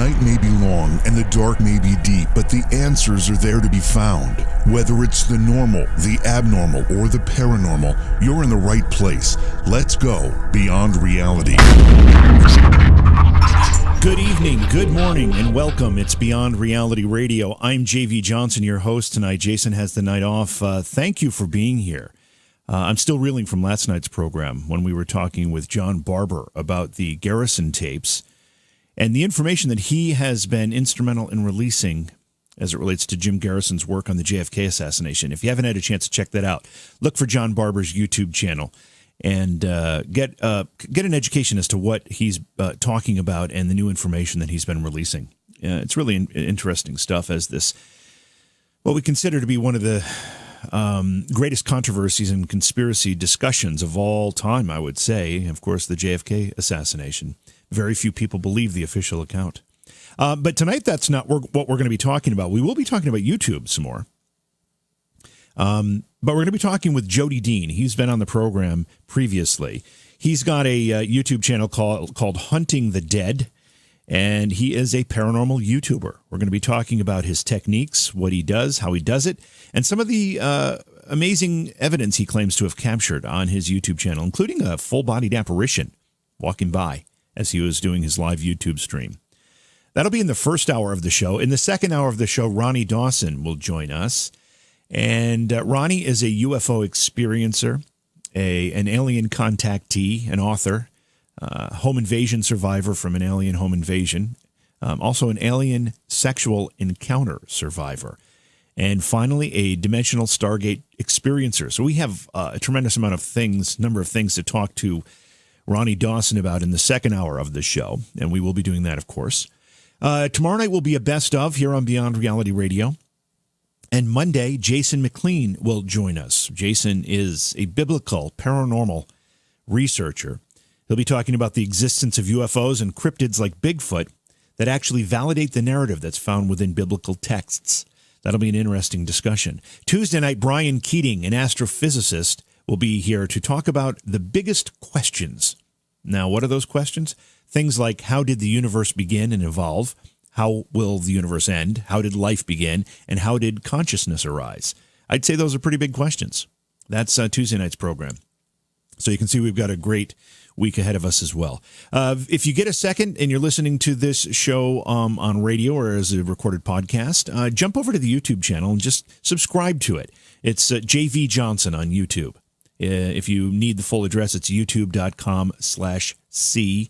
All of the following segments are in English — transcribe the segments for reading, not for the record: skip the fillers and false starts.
night may be long and the dark may be deep, but the answers are there to be found. Whether it's the normal, the abnormal, or the paranormal, you're in the right place. Let's go beyond reality. Good evening, good morning, and welcome. It's Beyond Reality Radio. I'm JV Johnson, your host tonight. Jason has the night off. Thank you for being here. I'm still reeling from last night's program when we were talking with John Barber about the Garrison tapes and the information that he has been instrumental in releasing as it relates to Jim Garrison's work on the JFK assassination. If you haven't had a chance to check that out, look for John Barber's YouTube channel and get an education as to what he's talking about and the new information that he's been releasing. It's really interesting stuff, as this, what we consider to be one of the greatest controversies and conspiracy discussions of all time, I would say. Of course, the JFK assassination. Very few people believe the official account. But tonight, that's not what we're going to be talking about. We will be talking about YouTube some more. But we're going to be talking with Jody Dean. He's been on the program previously. He's got a YouTube channel called Hunting the Dead, and he is a paranormal YouTuber. We're going to be talking about his techniques, what he does, how he does it, and some of the amazing evidence he claims to have captured on his YouTube channel, including a full-bodied apparition walking by as he was doing his live YouTube stream. That'll be in the first hour of the show. In the second hour of the show, Ronny Dawson will join us. And Ronny is a UFO experiencer, an alien contactee, an author, home invasion survivor from an alien home invasion, also an alien sexual encounter survivor, and finally a dimensional Stargate experiencer. So we have a tremendous number of things to talk to Ronny Dawson about in the second hour of the show, and we will be doing that, of course. Tomorrow night will be a best of here on Beyond Reality Radio. And Monday, Jason McLean will join us. Jason is a biblical paranormal researcher. He'll be talking about the existence of UFOs and cryptids like Bigfoot that actually validate the narrative that's found within biblical texts. That'll be an interesting discussion. Tuesday night, Brian Keating, an astrophysicist, will be here to talk about the biggest questions. Now, what are those questions? Things like, how did the universe begin and evolve? How will the universe end? How did life begin? And how did consciousness arise? I'd say those are pretty big questions. That's Tuesday night's program. So you can see we've got a great week ahead of us as well. If you get a second and you're listening to this show on radio or as a recorded podcast, jump over to the YouTube channel and just subscribe to it. It's JV Johnson on YouTube. If you need the full address, it's youtube.com/C,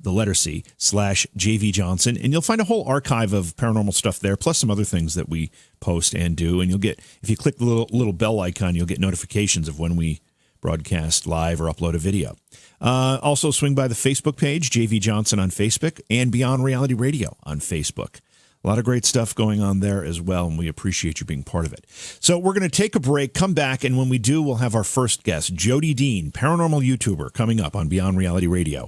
the letter C, /JV Johnson, and you'll find a whole archive of paranormal stuff there, plus some other things that we post and do. And you'll get, if you click the little bell icon, you'll get notifications of when we broadcast live or upload a video. Also, swing by the Facebook page, JV Johnson on Facebook, and Beyond Reality Radio on Facebook. A lot of great stuff going on there as well, and we appreciate you being part of it. So we're going to take a break, come back, and when we do, we'll have our first guest, Jody Dean, paranormal YouTuber, coming up on Beyond Reality Radio.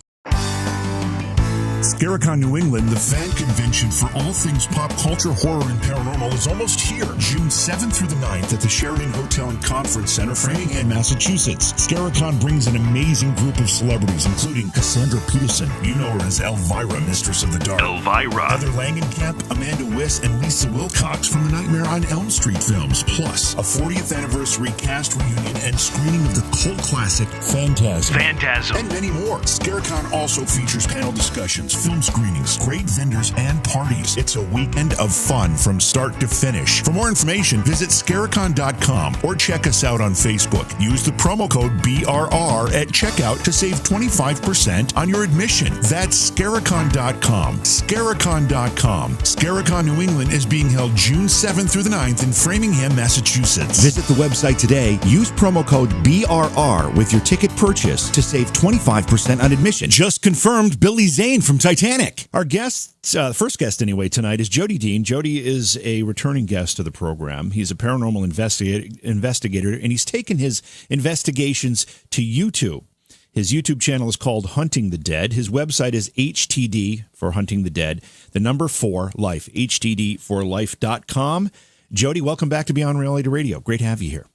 Scaricon New England, the fan convention for all things pop culture, horror, and paranormal, is almost here. June 7th through the 9th at the Sheridan Hotel and Conference Center, Framingham, Massachusetts. Scaricon brings an amazing group of celebrities, including Cassandra Peterson. You know her as Elvira, Mistress of the Dark. Elvira. Heather Langenkamp, Amanda Wiss, and Lisa Wilcox from the Nightmare on Elm Street films. Plus, a 40th anniversary cast reunion and screening of the cult classic Phantasm. And many more. Scaricon also features panel discussions, film screenings, great vendors, and parties. It's a weekend of fun from start to finish. For more information, visit Scaricon.com or check us out on Facebook. Use the promo code BRR at checkout to save 25% on your admission. That's Scaricon.com. Scaricon.com. Scaricon New England is being held June 7th through the 9th in Framingham, Massachusetts. Visit the website today. Use promo code BRR with your ticket purchase to save 25% on admission. Just confirmed Billy Zane from Titanic. Our guest, first guest anyway, tonight is Jody Dean. Jody is a returning guest to the program. He's a paranormal investigator, and he's taken his investigations to YouTube. His YouTube channel is called Hunting the Dead. His website is HTD for Hunting the Dead, the number 4 life, HTD4life.com. Jody, welcome back to Beyond Reality Radio. Great to have you here.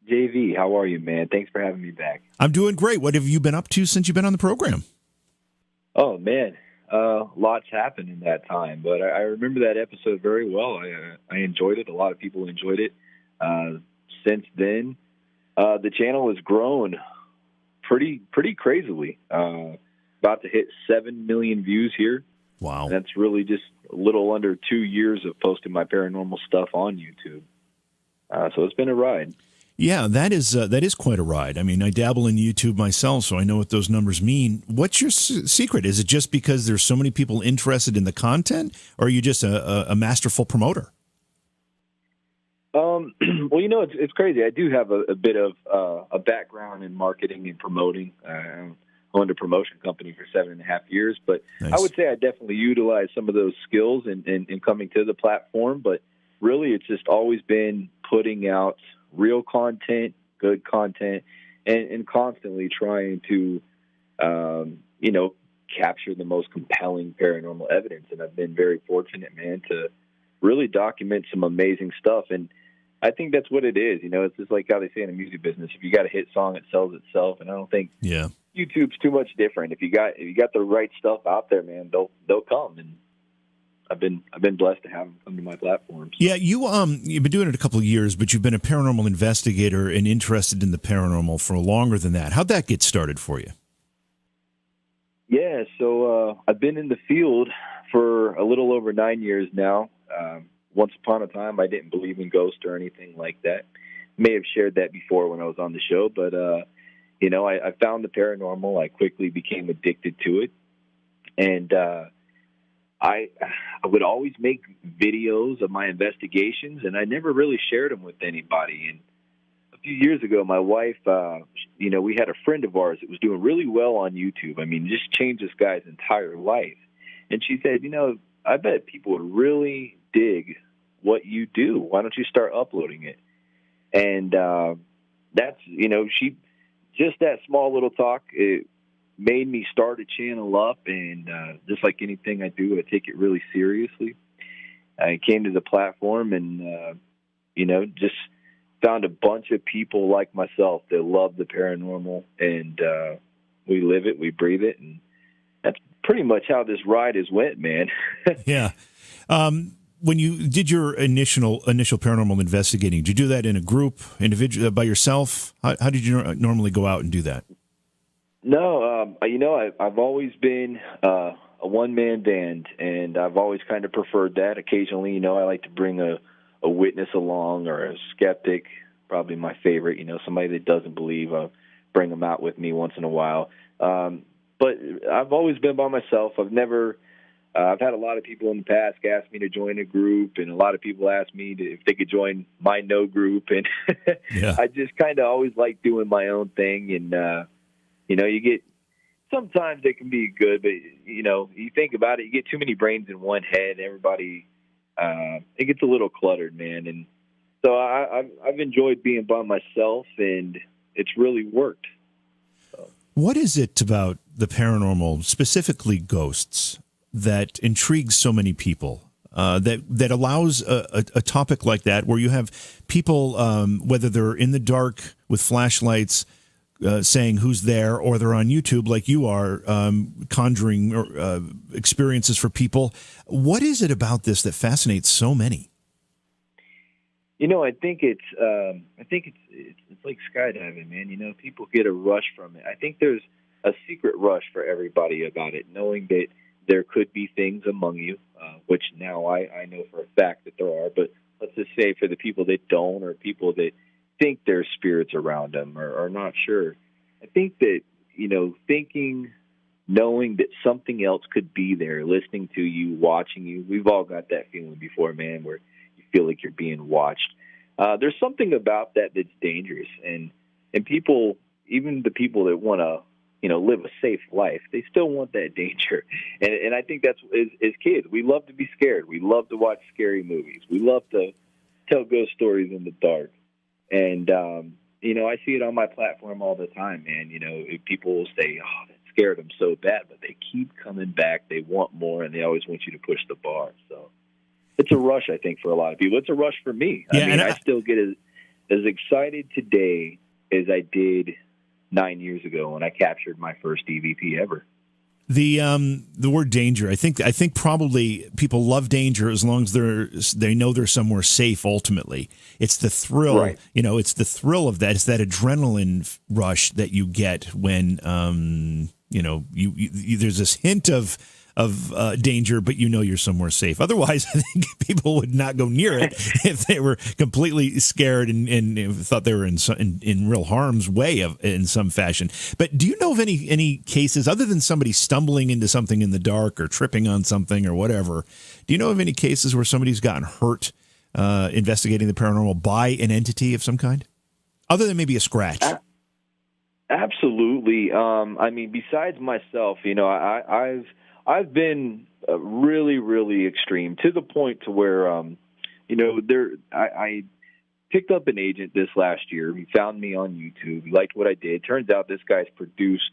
JV, how are you, man? Thanks for having me back. I'm doing great. What have you been up to since you've been on the program? Oh, man. lots happened in that time, but I remember that episode very well. I enjoyed it. A lot of people enjoyed it. Since then, the channel has grown pretty crazily. About to hit 7 million views here. Wow. And that's really just a little under 2 years of posting my paranormal stuff on YouTube. So it's been a ride. Yeah, that is quite a ride. I mean, I dabble in YouTube myself, so I know what those numbers mean. What's your secret? Is it just because there's so many people interested in the content, or are you just a masterful promoter? Well, it's crazy. I do have a bit of a background in marketing and promoting. I owned a promotion company for 7.5 years, but Nice. I would say I definitely utilize some of those skills in coming to the platform. But really, it's just always been putting out real content, good content, and constantly trying to, capture the most compelling paranormal evidence. And I've been very fortunate, man, to really document some amazing stuff. And I think that's what it is. It's just like how they say in the music business: if you got a hit song, it sells itself. And I don't think YouTube's too much different. If you got the right stuff out there, man, they'll come. And I've been blessed to have them come to my platform. So. Yeah, you've been doing it a couple of years, but you've been a paranormal investigator and interested in the paranormal for longer than that. How'd that get started for you? Yeah, so I've been in the field for a little over 9 years now. Once upon a time, I didn't believe in ghosts or anything like that. May have shared that before when I was on the show, but I found the paranormal. I quickly became addicted to it, and I would always make videos of my investigations, and I never really shared them with anybody. And a few years ago, my wife, we had a friend of ours that was doing really well on YouTube. I mean, just changed this guy's entire life. And she said, I bet people would really dig what you do. Why don't you start uploading it? And that's, just that small little talk, it made me start a channel up, and just like anything I do, I take it really seriously. I came to the platform and, just found a bunch of people like myself that love the paranormal, and we live it, we breathe it, and that's pretty much how this ride has went, man. Yeah. When you did your initial paranormal investigating, did you do that in a group, individual, by yourself? How did you normally go out and do that? No, I've always been a one-man band, and I've always kind of preferred that. Occasionally, I like to bring a witness along or a skeptic, probably my favorite, somebody that doesn't believe. I'll bring them out with me once in a while. But I've always been by myself. I've had a lot of people in the past ask me to join a group, and a lot of people ask me if they could join my no group. And I just kind of always like doing my own thing. And, you get, sometimes it can be good, but, you think about it, you get too many brains in one head. Everybody, it gets a little cluttered, man. And so I've enjoyed being by myself, and it's really worked. So. What is it about the paranormal, specifically ghosts, that intrigues so many people, that allows a topic like that, where you have people, whether they're in the dark with flashlights, saying who's there, or they're on YouTube like you are, conjuring experiences for people. What is it about this that fascinates so many? I think it's like skydiving, man. People get a rush from it. I think there's a secret rush for everybody about it, knowing that there could be things among you, which now I know for a fact that there are. But let's just say for the people that don't, or people that think there's spirits around them, or are not sure, I think that, thinking, knowing that something else could be there, listening to you, watching you. We've all got that feeling before, man, where you feel like you're being watched. There's something about that that's dangerous. And people, even the people that want to, live a safe life, they still want that danger. And I think that's, as kids, we love to be scared. We love to watch scary movies. We love to tell ghost stories in the dark. And, I see it on my platform all the time, man. People will say, oh, that scared them so bad, but they keep coming back. They want more, and they always want you to push the bar. So it's a rush, I think, for a lot of people. It's a rush for me. I still get as excited today as I did 9 years ago when I captured my first EVP ever. The word danger, I think probably people love danger as long as they know they're somewhere safe. Ultimately, it's the thrill, Right. It's the thrill of that. It's that adrenaline rush that you get when you there's this hint of danger, but you're somewhere safe. Otherwise, I think people would not go near it if they were completely scared and thought they were in real harm's way in some fashion. But do you know of any cases, other than somebody stumbling into something in the dark or tripping on something or whatever, do you know of any cases where somebody's gotten hurt investigating the paranormal by an entity of some kind? Other than maybe a scratch? Absolutely. I mean, besides myself, I've been really, really extreme, to the point to where, I picked up an agent this last year. He found me on YouTube. He liked what I did. Turns out this guy's produced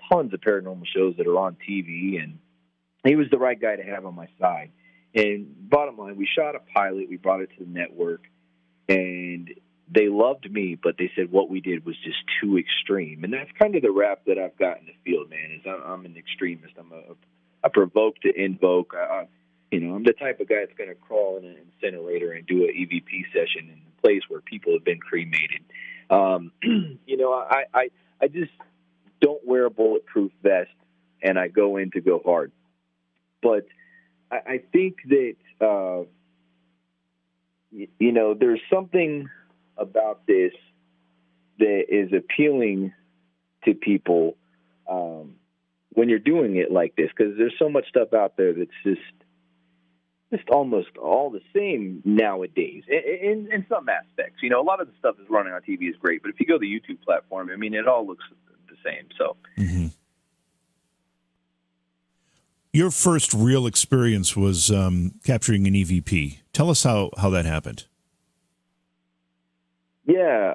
tons of paranormal shows that are on TV, and he was the right guy to have on my side. And bottom line, we shot a pilot. We brought it to the network, and they loved me, but they said what we did was just too extreme. And that's kind of the rap that I've got in the field, man, is I'm an extremist. I'm a provoke to invoke. I'm the type of guy that's going to crawl in an incinerator and do an EVP session in a place where people have been cremated. I just don't wear a bulletproof vest, and I go in to go hard. But I think that, there's something about this that is appealing to people when you're doing it like this, because there's so much stuff out there that's just almost all the same nowadays in some aspects. A lot of the stuff that's running on TV is great, but if you go to the YouTube platform, I mean, it all looks the same. So. Mm-hmm. Your first real experience was capturing an EVP. Tell us how that happened. Yeah,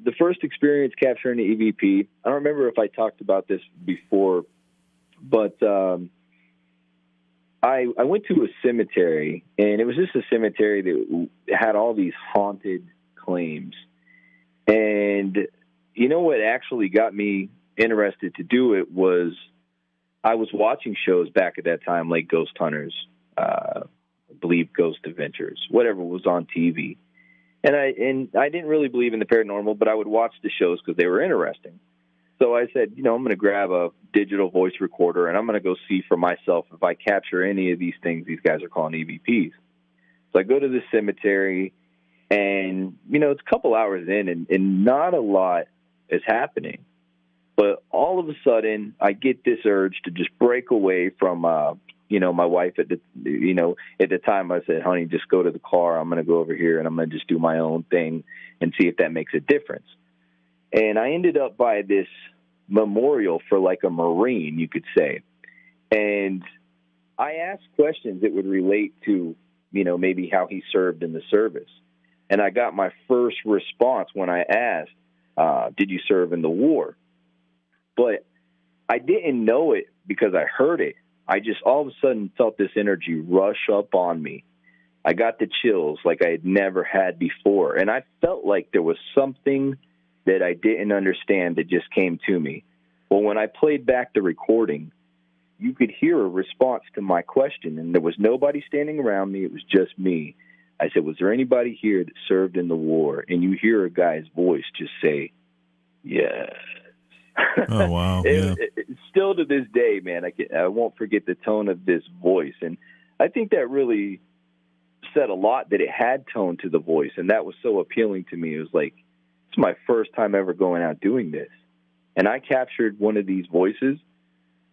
the first experience capturing the EVP, I don't remember if I talked about this before, but I went to a cemetery, and it was just a cemetery that had all these haunted claims. And what actually got me interested to do it was I was watching shows back at that time, like Ghost Hunters, I believe Ghost Adventures, whatever was on TV. And I didn't really believe in the paranormal, but I would watch the shows because they were interesting. So I said, I'm going to grab a digital voice recorder, and I'm going to go see for myself if I capture any of these things these guys are calling EVPs. So I go to the cemetery, and, it's a couple hours in, and not a lot is happening. But all of a sudden, I get this urge to just break away from my wife at the time. I said, honey, just go to the car. I'm going to go over here and I'm going to just do my own thing and see if that makes a difference. And I ended up by this memorial for like a Marine, you could say. And I asked questions that would relate to, maybe how he served in the service. And I got my first response when I asked, did you serve in the war? But I didn't know it because I heard it. I just all of a sudden felt this energy rush up on me. I got the chills like I had never had before. And I felt like there was something that I didn't understand that just came to me. Well, when I played back the recording, you could hear a response to my question. And there was nobody standing around me. It was just me. I said, was there anybody here that served in the war? And you hear a guy's voice just say, yes. Oh, wow. Yeah. Still to this day, man, I won't forget the tone of this voice. And I think that really said a lot, that it had tone to the voice. And that was so appealing to me. It was like, it's my first time ever going out doing this. And I captured one of these voices.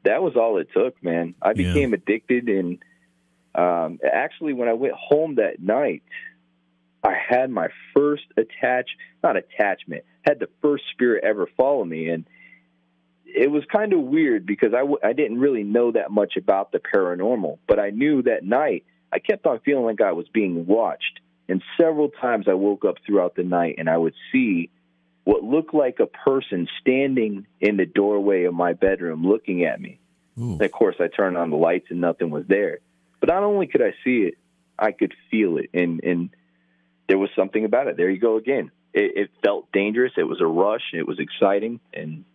That was all it took, man. I became addicted. And actually, when I went home that night, I had my first had the first spirit ever follow me. And it was kind of weird because I didn't really know that much about the paranormal, but I knew that night I kept on feeling like I was being watched. And several times I woke up throughout the night and I would see what looked like a person standing in the doorway of my bedroom looking at me. And of course, I turned on the lights and nothing was there. But not only could I see it, I could feel it. And there was something about it. There you go again. It felt dangerous. It was a rush. It was exciting. And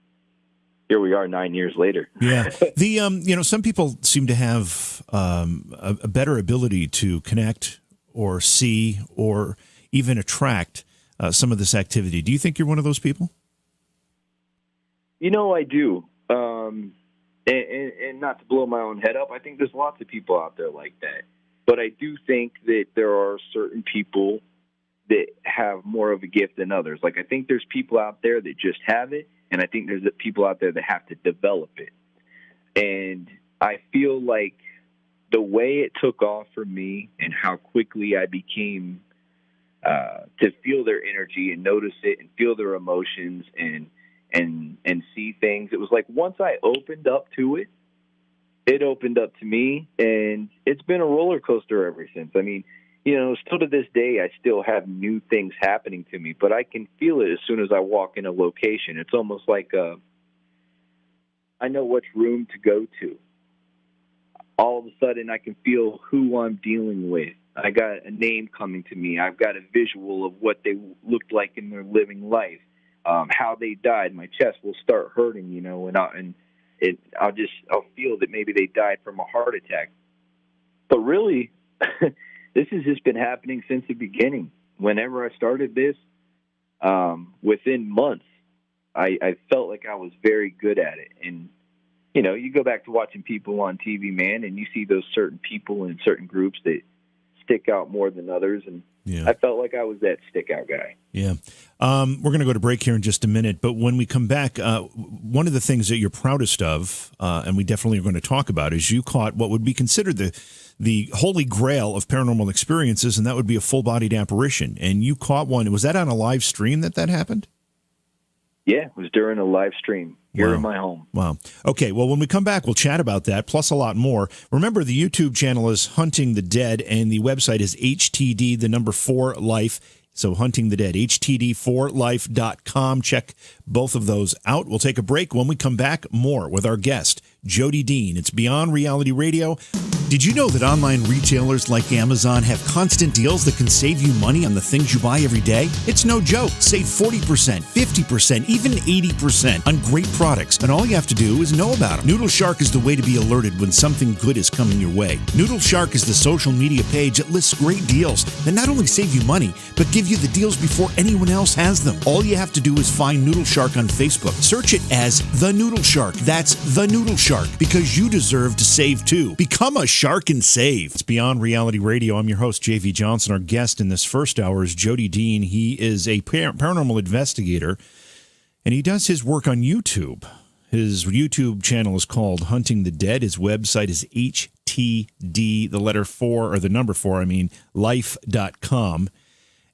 here we are 9 years later. Yeah. The some people seem to have a better ability to connect or see or even attract some of this activity. Do you think you're one of those people? I do. And not to blow my own head up, I think there's lots of people out there like that. But I do think that there are certain people that have more of a gift than others. Like, I think there's people out there that just have it, and I think there's people out there that have to develop it. And I feel like the way it took off for me and how quickly I became to feel their energy and notice it and feel their emotions and see things, it was like once I opened up to it, it opened up to me, and it's been a roller coaster ever since. I mean, still to this day, I still have new things happening to me, but I can feel it as soon as I walk in a location. It's almost like I know which room to go to. All of a sudden, I can feel who I'm dealing with. I got a name coming to me. I've got a visual of what they looked like in their living life, how they died. My chest will start hurting, and I'll feel that maybe they died from a heart attack. But really, this has just been happening since the beginning. Whenever I started this, within months, I felt like I was very good at it. And, you go back to watching people on TV, man, and you see those certain people in certain groups that stick out more than others. And I felt like I was that stick out guy. Yeah. We're going to go to break here in just a minute. But when we come back, one of the things that you're proudest of, and we definitely are going to talk about, is you caught what would be considered the holy grail of paranormal experiences, and that would be a full-bodied apparition. And you caught one. Was that on a live stream that happened? Yeah, it was during a live stream here in my home. Wow. Okay, well, when we come back, we'll chat about that, plus a lot more. Remember, the YouTube channel is Hunting the Dead, and the website is HTD4Life. So Hunting the Dead, HTD4Life.com. Check both of those out. We'll take a break. When we come back, more with our guest, Jody Dean. It's Beyond Reality Radio. Did you know that online retailers like Amazon have constant deals that can save you money on the things you buy every day? It's no joke. Save 40%, 50%, even 80% on great products, and all you have to do is know about them. Noodle Shark is the way to be alerted when something good is coming your way. Noodle Shark is the social media page that lists great deals that not only save you money, but give you the deals before anyone else has them. All you have to do is find Noodle Shark on Facebook. Search it as The Noodle Shark. That's The Noodle Shark, because you deserve to save too. Become a shark and save. It's Beyond Reality Radio. I'm your host, JV Johnson. Our guest in this first hour is Jody Dean. He is a paranormal investigator, and he does his work on YouTube. His YouTube channel is called Hunting the Dead. His website is HTD, the letter 4, or the number 4, life.com.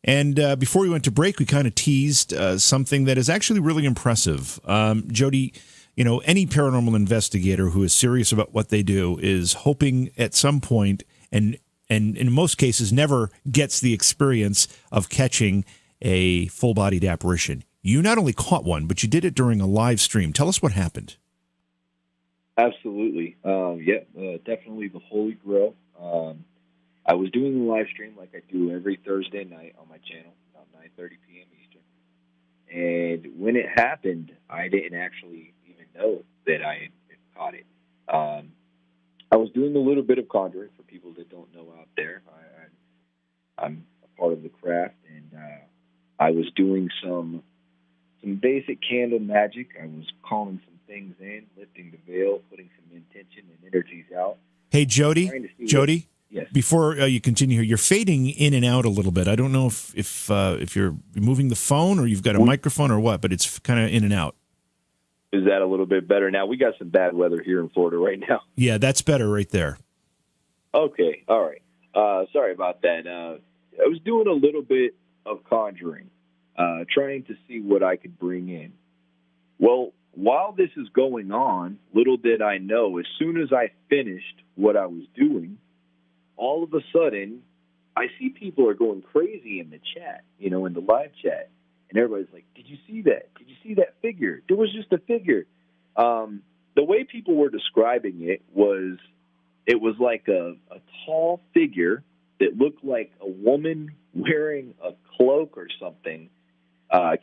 And before we went to break, we kind of teased something that is actually really impressive. Jody, any paranormal investigator who is serious about what they do is hoping at some point, and in most cases never gets the experience of catching a full-bodied apparition. You not only caught one, but you did it during a live stream. Tell us what happened. Absolutely. Definitely the Holy Grail. I was doing the live stream like I do every Thursday night on my channel, about 9:30 p.m. Eastern. And when it happened, I didn't actually even know that I had caught it. I was doing a little bit of conjuring for people that don't know out there. I'm a part of the craft, and I was doing some basic candle magic. I was calling some things in, lifting the veil, putting some intention and energies out. Hey, Jody. Yes. Before you continue here, you're fading in and out a little bit. I don't know if you're moving the phone or you've got a microphone or what, but it's kind of in and out. Is that a little bit better now? We got some bad weather here in Florida right now. Yeah, that's better right there. Okay, all right. Sorry about that. I was doing a little bit of conjuring, trying to see what I could bring in. Well, while this is going on, little did I know, as soon as I finished what I was doing, all of a sudden, I see people are going crazy in the chat, in the live chat. And everybody's like, did you see that? Did you see that figure? There was just a figure. The way people were describing it was like a tall figure that looked like a woman wearing a cloak or something,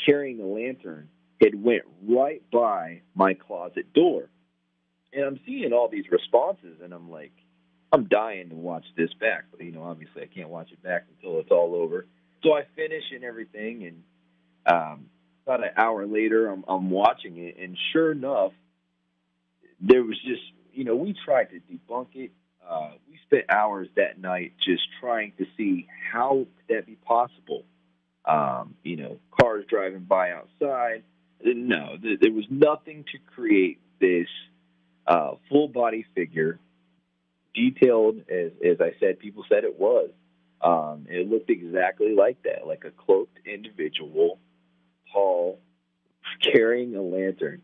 carrying a lantern. had went right by my closet door. And I'm seeing all these responses, and I'm like, I'm dying to watch this back. But, obviously I can't watch it back until it's all over. So I finish and everything, and about an hour later, I'm watching it, and sure enough, there was just, we tried to debunk it. We spent hours that night just trying to see how could that be possible. Cars driving by outside. No, there was nothing to create this full-body figure, detailed as I said, people said it was. It looked exactly like that, like a cloaked individual, tall, carrying a lantern.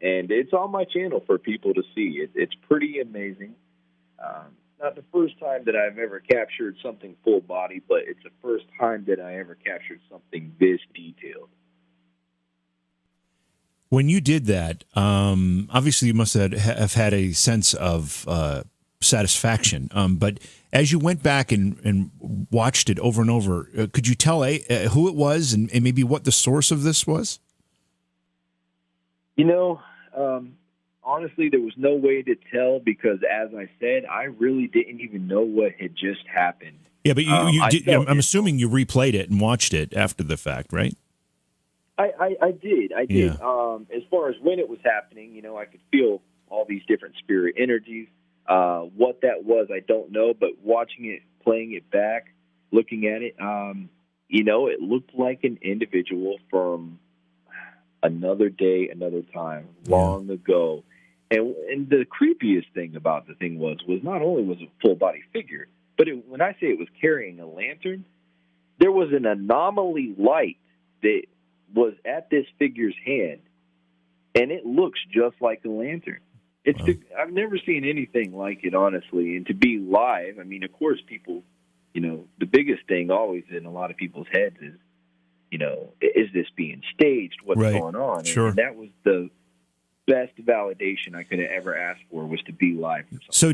And it's on my channel for people to see. It's pretty amazing. Not the first time that I've ever captured something full body, but it's the first time that I ever captured something this detailed. When you did that, obviously you must have had a sense of satisfaction. But as you went back and watched it over and over, could you tell who it was and maybe what the source of this was? Honestly, there was no way to tell because, as I said, I really didn't even know what had just happened. Yeah, but I'm assuming you replayed it and watched it after the fact, right? I did. Yeah. As far as when it was happening, I could feel all these different spirit energies. What that was, I don't know, but watching it, playing it back, looking at it, it looked like an individual from another day, another time, long ago. And the creepiest thing about the thing was not only was it a full-body figure, but when I say it was carrying a lantern, there was an anomaly light that was at this figure's hand, and it looks just like a lantern. I've never seen anything like it, honestly. And to be live, of course, people, the biggest thing always in a lot of people's heads is, is this being staged? What's going on? Sure. And that was the best validation I could have ever asked for, was to be live. So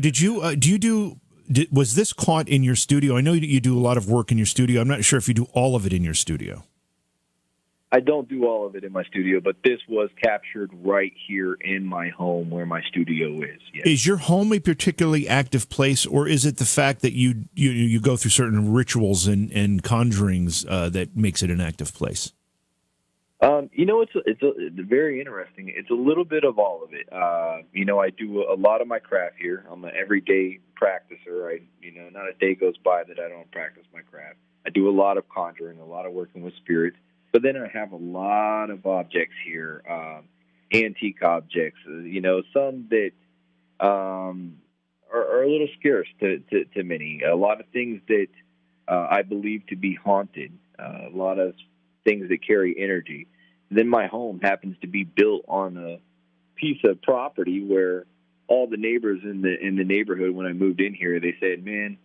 was this caught in your studio? I know you do a lot of work in your studio. I'm not sure if you do all of it in your studio. I don't do all of it in my studio, but this was captured right here in my home where my studio is. Yes. Is your home a particularly active place, or is it the fact that you go through certain rituals and conjurings that makes it an active place? It's very interesting. It's a little bit of all of it. I do a lot of my craft here. I'm an everyday practicer. Not a day goes by that I don't practice my craft. I do a lot of conjuring, a lot of working with spirits. But then I have a lot of objects here, antique objects, some that are a little scarce to many. A lot of things that I believe to be haunted, a lot of things that carry energy. Then my home happens to be built on a piece of property where all the neighbors in the neighborhood, when I moved in here, they said, man,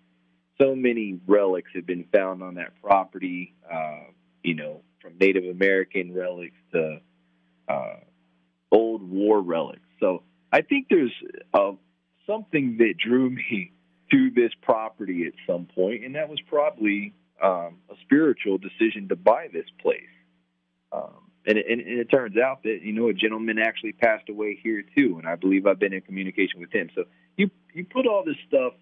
so many relics have been found on that property, from Native American relics to old war relics. So I think there's something that drew me to this property at some point, and that was probably a spiritual decision to buy this place. And it turns out that, a gentleman actually passed away here too, and I believe I've been in communication with him. So you put all this stuff,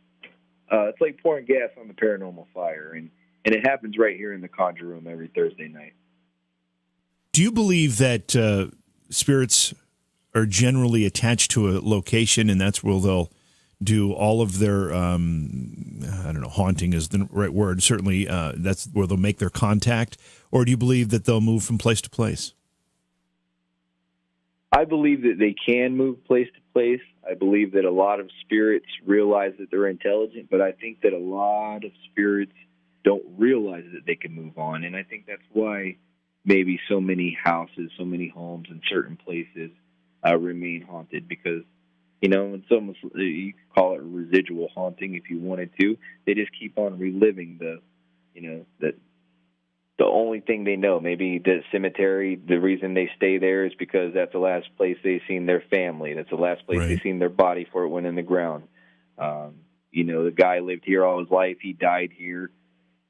it's like pouring gas on the paranormal fire, and it happens right here in the Conjure Room every Thursday night. Do you believe that spirits are generally attached to a location, and that's where they'll do all of their, haunting is the right word. Certainly that's where they'll make their contact. Or do you believe that they'll move from place to place? I believe that they can move place to place. I believe that a lot of spirits realize that they're intelligent, but I think that a lot of spirits don't realize that they can move on. And I think that's why maybe so many houses, so many homes in certain places remain haunted, because, it's almost, you could call it residual haunting if you wanted to. They just keep on reliving the only thing they know. Maybe the cemetery, the reason they stay there is because that's the last place they've seen their family. That's the last place they've seen their body before it went in the ground. The guy lived here all his life. He died here.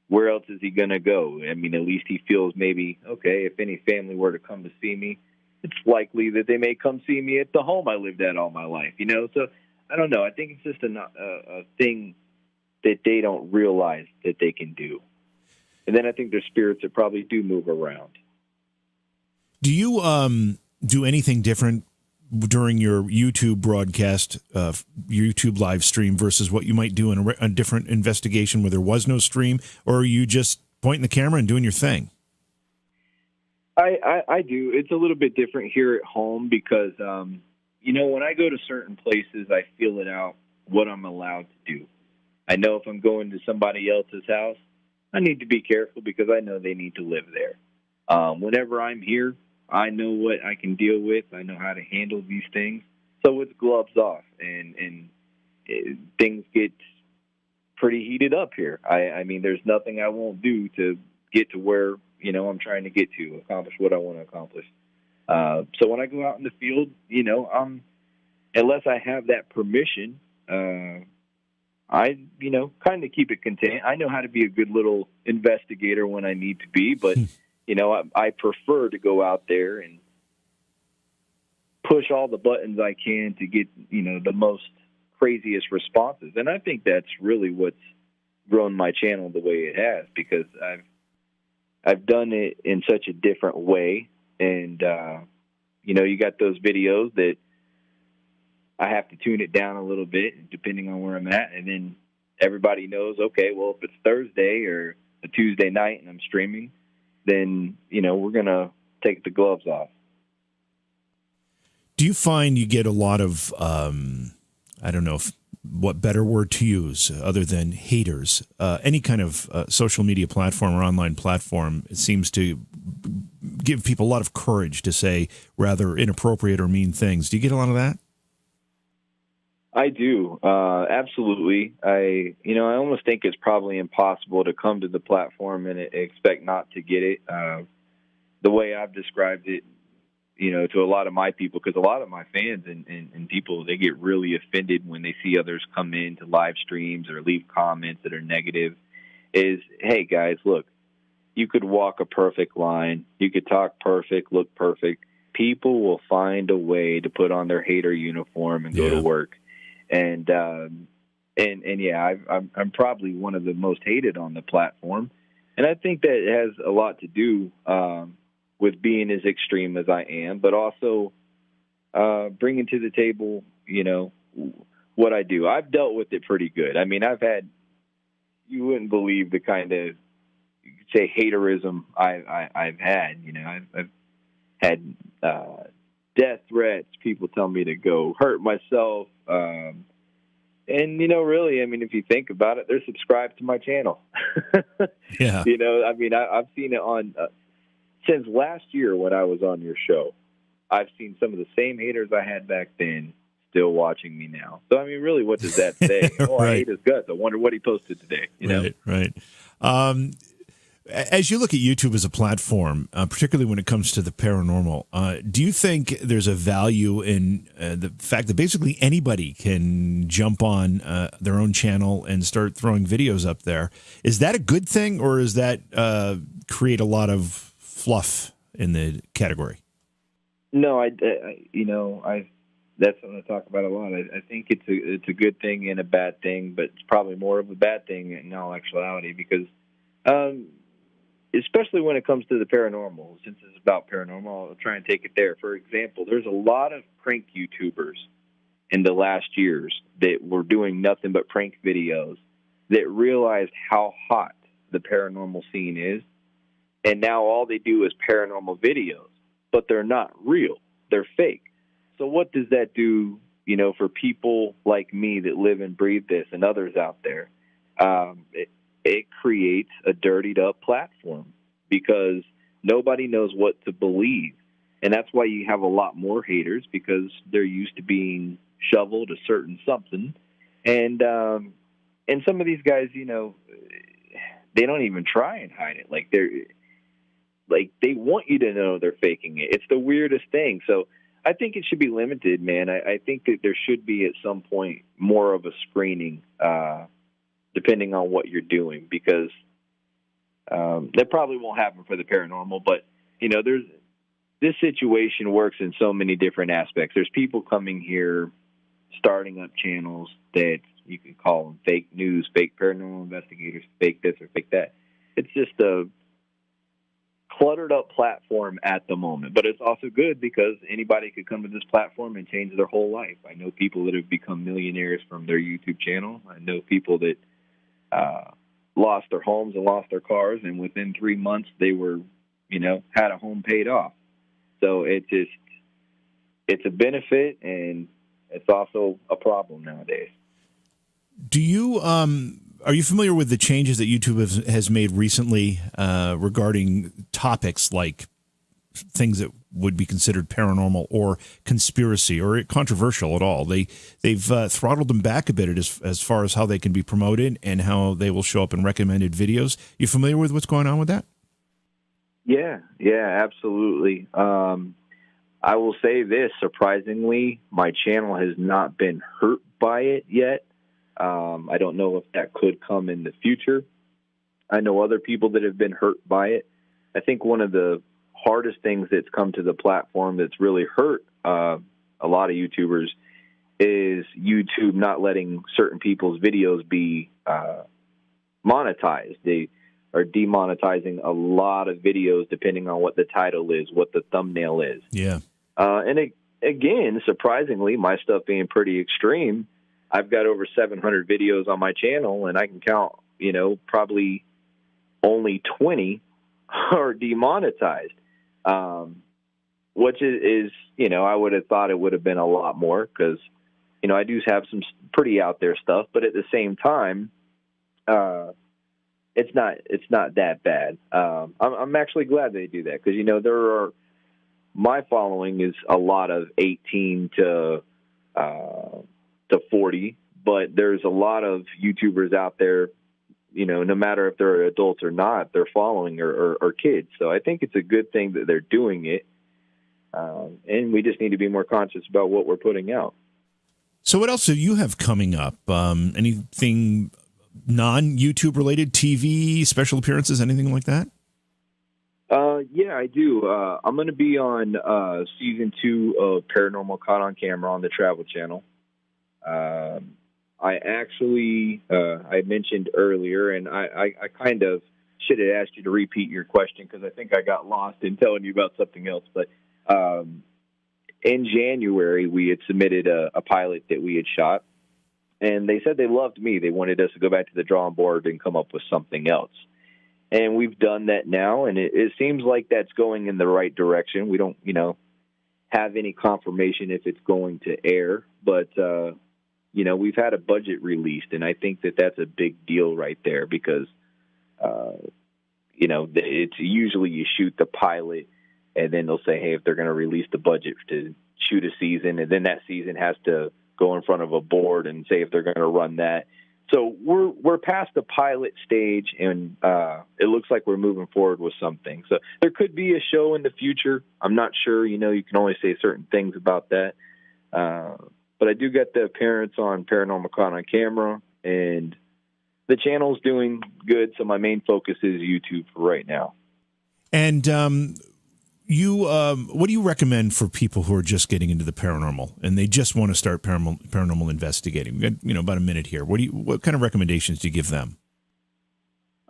Where else is he going to go? At least he feels maybe, okay, if any family were to come to see me, it's likely that they may come see me at the home I lived at all my life, you know? So I don't know. I think it's just a thing that they don't realize that they can do. And then I think there's spirits that probably do move around. Do you do anything different during your YouTube broadcast, YouTube live stream versus what you might do in a different investigation where there was no stream, or are you just pointing the camera and doing your thing? I do. It's a little bit different here at home because, you know, when I go to certain places, I feel it out what I'm allowed to do. I know if I'm going to somebody else's house, I need to be careful because I know they need to live there. Whenever I'm here, I know what I can deal with. I know how to handle these things. So it's gloves off, and things get pretty heated up here. I mean, there's nothing I won't do to get to where, you know, I'm trying to get to, accomplish what I want to accomplish. So when I go out in the field, you know, unless I have that permission, I, you know, kind of keep it contained. I know how to be a good little investigator when I need to be, but, you know, I prefer to go out there and push all the buttons I can to get, you know, the most craziest responses. And I think that's really what's grown my channel the way it has, because I've done it in such a different way. And, you know, you got those videos that I have to tune it down a little bit depending on where I'm at. And then everybody knows, okay, well, if it's Thursday or a Tuesday night and I'm streaming, then, you know, we're going to take the gloves off. Do you find you get a lot of, I don't know what better word to use other than haters? Any kind of social media platform or online platform, it seems to give people a lot of courage to say rather inappropriate or mean things. Do you get a lot of that? I do. Absolutely. I almost think it's probably impossible to come to the platform and expect not to get it. The way I've described it, you know, to a lot of my people, because a lot of my fans and people, they get really offended when they see others come in to live streams or leave comments that are negative, is, hey, guys, look, you could walk a perfect line. You could talk perfect, look perfect. People will find a way to put on their hater uniform and go to work. And yeah, I'm probably one of the most hated on the platform. And I think that it has a lot to do with being as extreme as I am, but also bringing to the table, you know, what I do. I've dealt with it pretty good. I mean, you wouldn't believe the kind of, you could say, haterism I've had. You know, I've had death threats. People tell me to go hurt myself. And, you know, really, I mean, if you think about it, they're subscribed to my channel. Yeah. You know, I mean, I've seen it on, since last year when I was on your show, I've seen some of the same haters I had back then still watching me now. So, I mean, really, what does that say? Oh, Right. I hate his guts. I wonder what he posted today. You know? Right. As you look at YouTube as a platform, particularly when it comes to the paranormal, do you think there's a value in the fact that basically anybody can jump on their own channel and start throwing videos up there? Is that a good thing, or does that create a lot of fluff in the category? No, that's something I talk about a lot. I think it's a good thing and a bad thing, but it's probably more of a bad thing in all actuality, because especially when it comes to the paranormal, since it's about paranormal, I'll try and take it there. For example, there's a lot of prank YouTubers in the last years that were doing nothing but prank videos that realized how hot the paranormal scene is, and now all they do is paranormal videos, but they're not real. They're fake. So what does that do, you know, for people like me that live and breathe this and others out there? It creates a dirtied up platform because nobody knows what to believe. And that's why you have a lot more haters, because they're used to being shoveled a certain something. And some of these guys, you know, they don't even try and hide it. Like they want you to know they're faking it. It's the weirdest thing. So I think it should be limited, man. I think that there should be at some point more of a screening, depending on what you're doing, because that probably won't happen for the paranormal. But, you know, this situation works in so many different aspects. There's people coming here, starting up channels that you can call them fake news, fake paranormal investigators, fake this or fake that. It's just a cluttered up platform at the moment, but it's also good because anybody could come to this platform and change their whole life. I know people that have become millionaires from their YouTube channel. I know people that lost their homes and lost their cars, and within 3 months they were, had a home paid off. So it's a benefit, and it's also a problem nowadays. Do you are you familiar with the changes that YouTube has made recently regarding topics like things that would be considered paranormal or conspiracy or controversial at all? They've throttled them back a bit as far as how they can be promoted and how they will show up in recommended videos. You familiar with what's going on with that? Yeah, absolutely. I will say this, surprisingly, my channel has not been hurt by it yet. I don't know if that could come in the future. I know other people that have been hurt by it. I think one of the hardest things that's come to the platform that's really hurt a lot of YouTubers is YouTube not letting certain people's videos be monetized. They are demonetizing a lot of videos depending on what the title is, what the thumbnail is. Yeah. Again, surprisingly, my stuff being pretty extreme, I've got over 700 videos on my channel, and I can count, probably only 20 are demonetized, which is, I would have thought it would have been a lot more because, I do have some pretty out there stuff, but at the same time, it's not that bad. I'm actually glad they do that because, my following is a lot of 18 to 40, but there's a lot of YouTubers out there, no matter if they're adults or not, they're following or kids. So I think it's a good thing that they're doing it. And we just need to be more conscious about what we're putting out. So what else do you have coming up? Anything non-YouTube related, TV, special appearances, anything like that? Yeah, I do. I'm going to be on season 2 of Paranormal Caught on Camera on the Travel Channel. I actually, I mentioned earlier, and I kind of should have asked you to repeat your question because I think I got lost in telling you about something else. But in January, we had submitted a pilot that we had shot, and they said they loved me. They wanted us to go back to the drawing board and come up with something else. And we've done that now, and it seems like that's going in the right direction. We don't, have any confirmation if it's going to air, but, we've had a budget released, and I think that that's a big deal right there because, it's usually you shoot the pilot, and then they'll say, hey, if they're going to release the budget to shoot a season, and then that season has to go in front of a board and say if they're going to run that. So we're past the pilot stage, and it looks like we're moving forward with something. So there could be a show in the future. I'm not sure. You can only say certain things about that. But I do get the appearance on Paranormal Caught on Camera, and the channel's doing good. So my main focus is YouTube for right now. And what do you recommend for people who are just getting into the paranormal and they just want to start paranormal investigating? We've got, about a minute here. What kind of recommendations do you give them?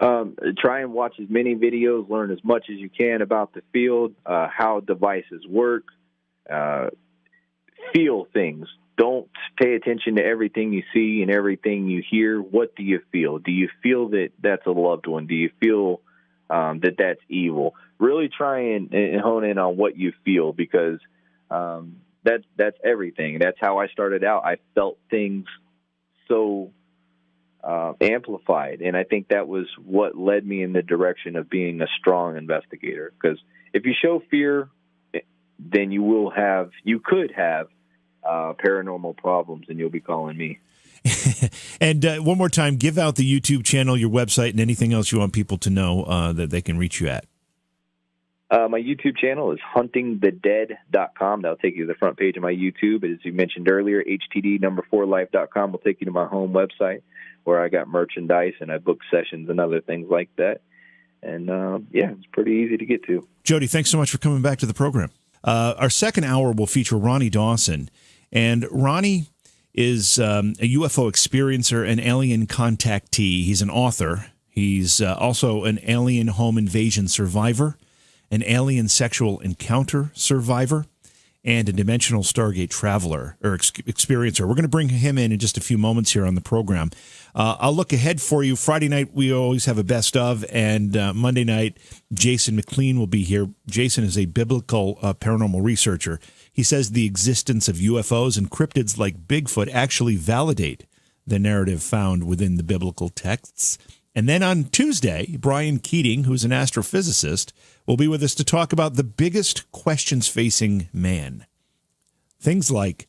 Try and watch as many videos, learn as much as you can about the field, how devices work, feel things. Don't pay attention to everything you see and everything you hear. What do you feel? Do you feel that that's a loved one? Do you feel that that's evil? Really try and hone in on what you feel because that's everything. That's how I started out. I felt things so amplified, and I think that was what led me in the direction of being a strong investigator. Because if you show fear, then you could have paranormal problems, and you'll be calling me. And one more time, give out the YouTube channel, your website, and anything else you want people to know that they can reach you at. My YouTube channel is huntingthedead.com. That'll take you to the front page of my YouTube. As you mentioned earlier, htd4life.com will take you to my home website where I got merchandise and I book sessions and other things like that. And, it's pretty easy to get to. Jody, thanks so much for coming back to the program. Our second hour will feature Ronny Dawson. And Ronny is a UFO experiencer and alien contactee. He's an author. He's also an alien home invasion survivor, an alien sexual encounter survivor, and a dimensional Stargate traveler or experiencer. We're going to bring him in just a few moments here on the program. I'll look ahead for you. Friday night, we always have a best of, and Monday night, Jason McLean will be here. Jason is a biblical paranormal researcher. He says the existence of UFOs and cryptids like Bigfoot actually validate the narrative found within the biblical texts. And then on Tuesday, Brian Keating, who's an astrophysicist, will be with us to talk about the biggest questions facing man. Things like,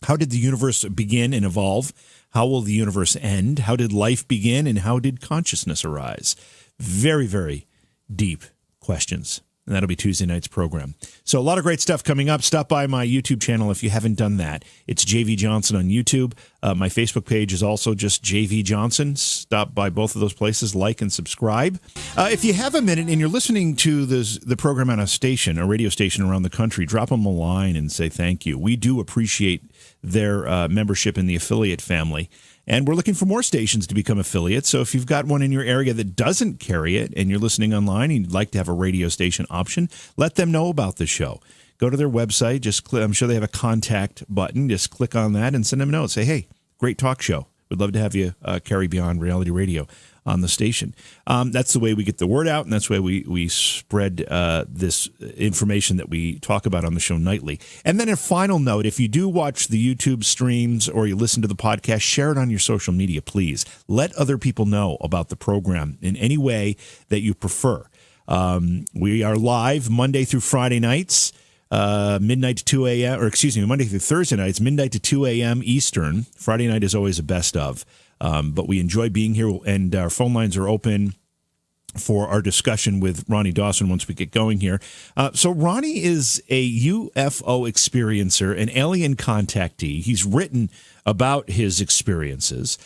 how did the universe begin and evolve? How will the universe end? How did life begin? And how did consciousness arise? Very, very deep questions. And that'll be Tuesday night's program. So a lot of great stuff coming up. Stop by my YouTube channel if you haven't done that. It's JV Johnson on YouTube. My Facebook page is also just JV Johnson. Stop by both of those places, like and subscribe. If you have a minute and you're listening to the program on a radio station around the country, drop them a line and say thank you. We do appreciate their membership in the affiliate family. And we're looking for more stations to become affiliates. So if you've got one in your area that doesn't carry it and you're listening online and you'd like to have a radio station option, let them know about the show. Go to their website. Just click, I'm sure they have a contact button. Just click on that and send them a note. Say, hey, great talk show. We'd love to have you carry Beyond Reality Radio on the station. That's the way we get the word out, and that's the way we spread this information that we talk about on the show nightly. And then a final note, if you do watch the YouTube streams or you listen to the podcast, share it on your social media, please. Let other people know about the program in any way that you prefer. We are live Monday through Friday nights, midnight to 2 a.m., or excuse me, Monday through Thursday nights, midnight to 2 a.m. Eastern. Friday night is always a best of. But we enjoy being here, and our phone lines are open for our discussion with Ronny Dawson once we get going here. So Ronny is a UFO experiencer, an alien contactee. He's written about his experiences.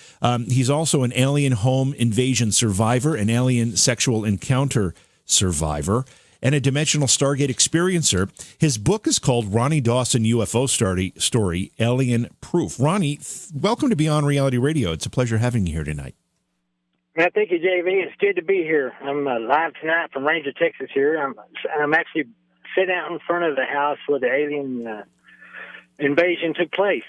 He's also an alien home invasion survivor, an alien sexual encounter survivor, and a dimensional Stargate experiencer. His book is called Ronny Dawson UFO Story, Alien Proof. Ronny, welcome to Beyond Reality Radio. It's a pleasure having you here tonight. Well, thank you, JV. It's good to be here. I'm live tonight from Ranger, Texas here. I'm actually sitting out in front of the house where the alien invasion took place.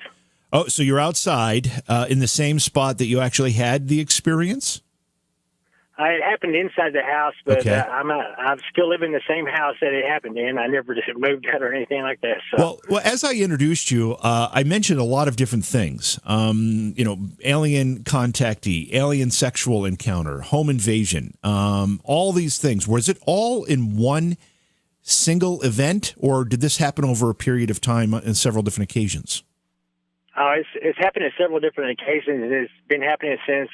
Oh, so you're outside in the same spot that you actually had the experience? It happened inside the house, but okay. I'm still living in the same house that it happened in. I never just moved out or anything like that. So. Well, as I introduced you, I mentioned a lot of different things. Alien contactee, alien sexual encounter, home invasion, all these things. Was it all in one single event, or did this happen over a period of time on several different occasions? It's happened on several different occasions. It's been happening since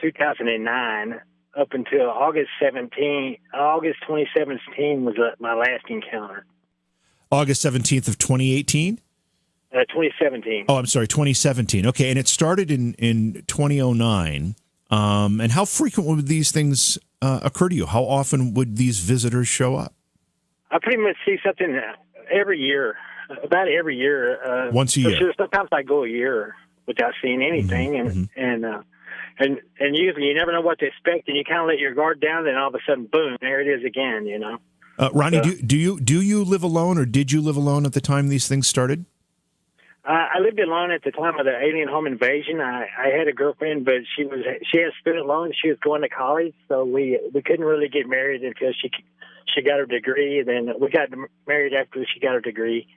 2009. Up until August 2017 was my last encounter. August 17th of 2018? 2017. Oh, I'm sorry, 2017. Okay, and it started in 2009. And how frequent would these things occur to you? How often would these visitors show up? I pretty much see something every year, about every year. Once a year? Sure, sometimes I go a year without seeing anything, and usually you never know what to expect, and you kind of let your guard down, then all of a sudden, boom, there it is again, you know. Ronny, do you live alone, or did you live alone at the time these things started? I lived alone at the time of the alien home invasion. I had a girlfriend, but she had student loans. She was going to college, so we couldn't really get married until she got her degree. Then we got married after she got her degree,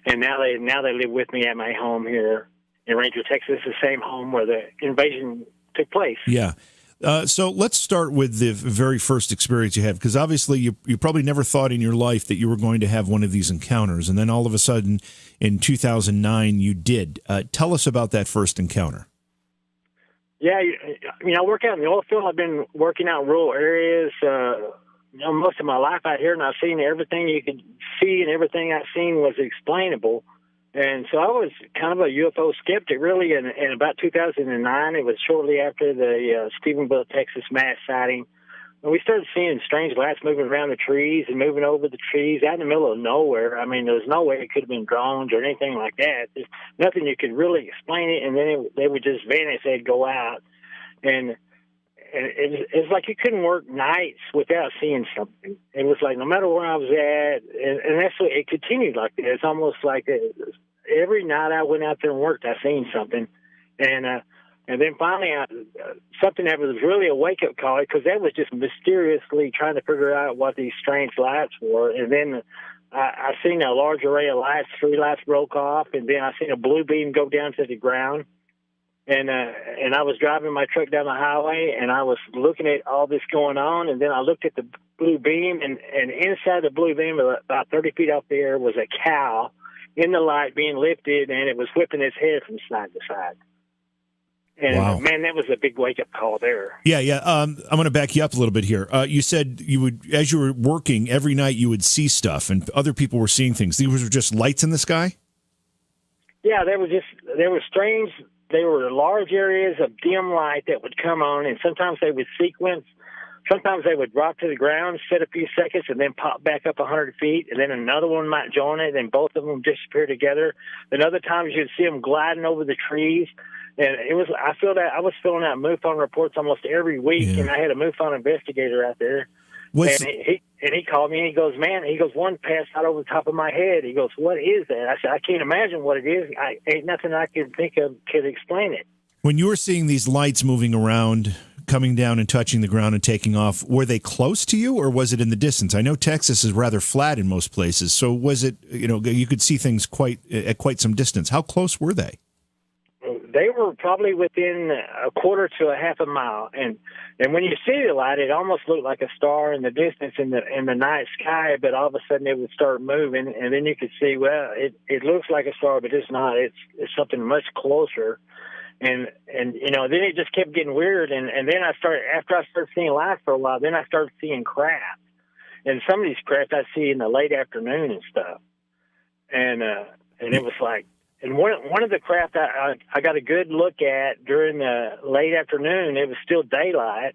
and now they live with me at my home here in Ranger, Texas, the same home where the invasion took place. Yeah. So let's start with the very first experience you had, because obviously you probably never thought in your life that you were going to have one of these encounters, and then all of a sudden in 2009 you did. Tell us about that first encounter. Yeah, I work out in the oil field. I've been working out in rural areas most of my life out here, and I've seen everything you could see, and everything I've seen was explainable. And so I was kind of a UFO skeptic, really, in about 2009. It was shortly after the Stephenville, Texas mass sighting we started seeing strange lights moving around the trees and moving over the trees out in the middle of nowhere. I mean, there was no way it could have been drones or anything like that. There's nothing you could really explain it, and then they would just vanish. They'd go out. And it was like you couldn't work nights without seeing something. It was like no matter where I was at, and that's what it continued like that. It's almost like every night I went out there and worked, I seen something. And then finally, something that was really a wake-up call, because that was just mysteriously trying to figure out what these strange lights were. And then I seen a large array of lights. 3 lights broke off, and then I seen a blue beam go down to the ground. And I was driving my truck down the highway, and I was looking at all this going on, and then I looked at the blue beam, and inside the blue beam, about 30 feet off the air, was a cow in the light being lifted, and it was whipping its head from side to side. And, wow. Man, that was a big wake-up call there. Yeah. I'm going to back you up a little bit here. You said you would, as you were working, every night you would see stuff, and other people were seeing things. These were just lights in the sky? Yeah, they were strange. They were large areas of dim light that would come on, and sometimes they would sequence. Sometimes they would drop to the ground, sit a few seconds, and then pop back up 100 feet, and then another one might join it, and both of them disappear together. Then other times you'd see them gliding over the trees. And I was filling out MUFON reports almost every week, and I had a MUFON investigator out there. And he called me, and he goes, man, one passed out over the top of my head. He goes, what is that? I said, I can't imagine what it is. Ain't nothing I could think of could explain it. When you were seeing these lights moving around, coming down and touching the ground and taking off, were they close to you, or was it in the distance? I know Texas is rather flat in most places, so was it, you could see things at quite some distance. How close were they? They were probably within a quarter to a half a mile, and when you see the light, it almost looked like a star in the distance in the night sky. But all of a sudden, it would start moving, and then you could see, well, it looks like a star, but it's not. It's something much closer, and then it just kept getting weird, and then after I started seeing lights for a while, then I started seeing craft, and some of these craft I see in the late afternoon and stuff, and it was like. And one of the craft I got a good look at during the late afternoon, it was still daylight.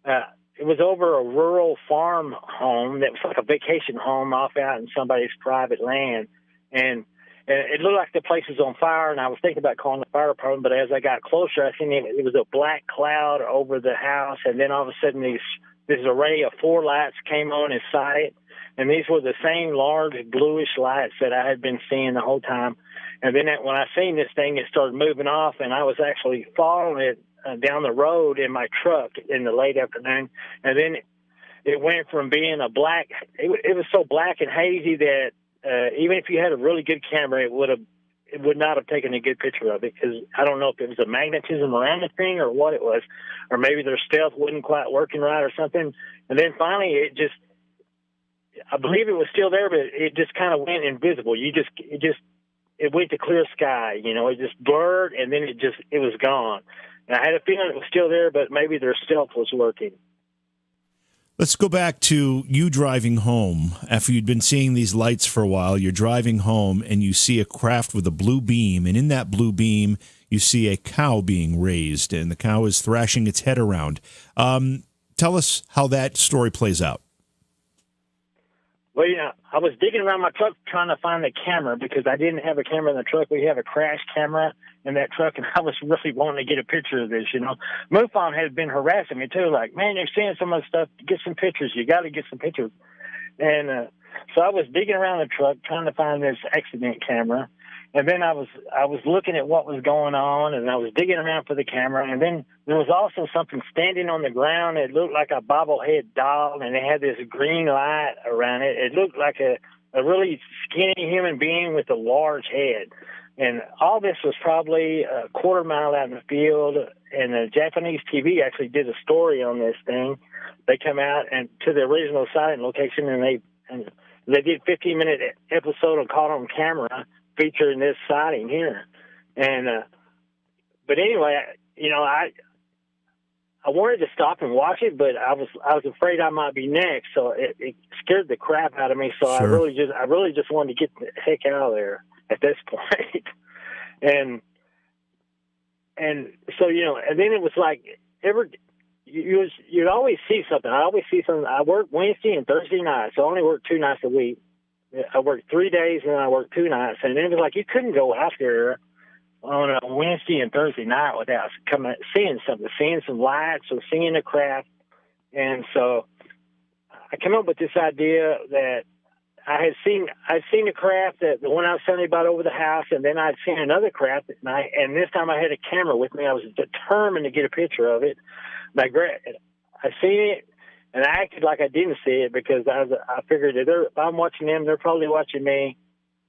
It was over a rural farm home that was like a vacation home off out in somebody's private land. And it looked like the place was on fire, and I was thinking about calling the fire department, but as I got closer, I seen it was a black cloud over the house, and then all of a sudden this array of 4 lights came on inside it, and these were the same large bluish lights that I had been seeing the whole time. And then when I seen this thing, it started moving off, and I was actually following it down the road in my truck in the late afternoon. And then it went from being it was so black and hazy that even if you had a really good camera, it would not have taken a good picture of it, because I don't know if it was the magnetism around the thing or what it was, or maybe their stealth wasn't quite working right or something. And then finally, I believe it was still there, but it just kind of went invisible. It went to clear sky, it just blurred, and then it was gone. And I had a feeling it was still there, but maybe their stealth was working. Let's go back to you driving home. After you'd been seeing these lights for a while, you're driving home, and you see a craft with a blue beam, and in that blue beam, you see a cow being raised, and the cow is thrashing its head around. Tell us how that story plays out. Well, I was digging around my truck trying to find the camera, because I didn't have a camera in the truck. We have a crash camera in that truck, and I was really wanting to get a picture of this, MUFON had been harassing me, too, like, man, you're seeing some of the stuff. Get some pictures. You got to get some pictures. And so I was digging around the truck trying to find this accident camera, and then I was looking at what was going on, and I was digging around for the camera, and then there was also something standing on the ground. It looked like a bobblehead doll, and it had this green light around it. It looked like a really skinny human being with a large head. And all this was probably a quarter mile out in the field, and the Japanese TV actually did a story on this thing. They come out and to the original sighting location, and they did a 15-minute episode of Caught on Camera featuring this sighting here. And but anyway, I wanted to stop and watch it, but I was afraid I might be next, so it scared the crap out of me. So sure. I really just wanted to get the heck out of there at this point. and so and then it was like you'd always see something. I always see something. I work Wednesday and Thursday nights. So I only work 2 nights a week. I work 3 days and then I work 2 nights. And it was like you couldn't go out there on a Wednesday and Thursday night without seeing something, seeing some lights or seeing a craft. And so I came up with this idea that I'd seen a craft, that the one I was telling you about over the house, and then I'd seen another craft at night, and this time I had a camera with me. I was determined to get a picture of it. I seen it, and I acted like I didn't see it because I figured that if I'm watching them, they're probably watching me.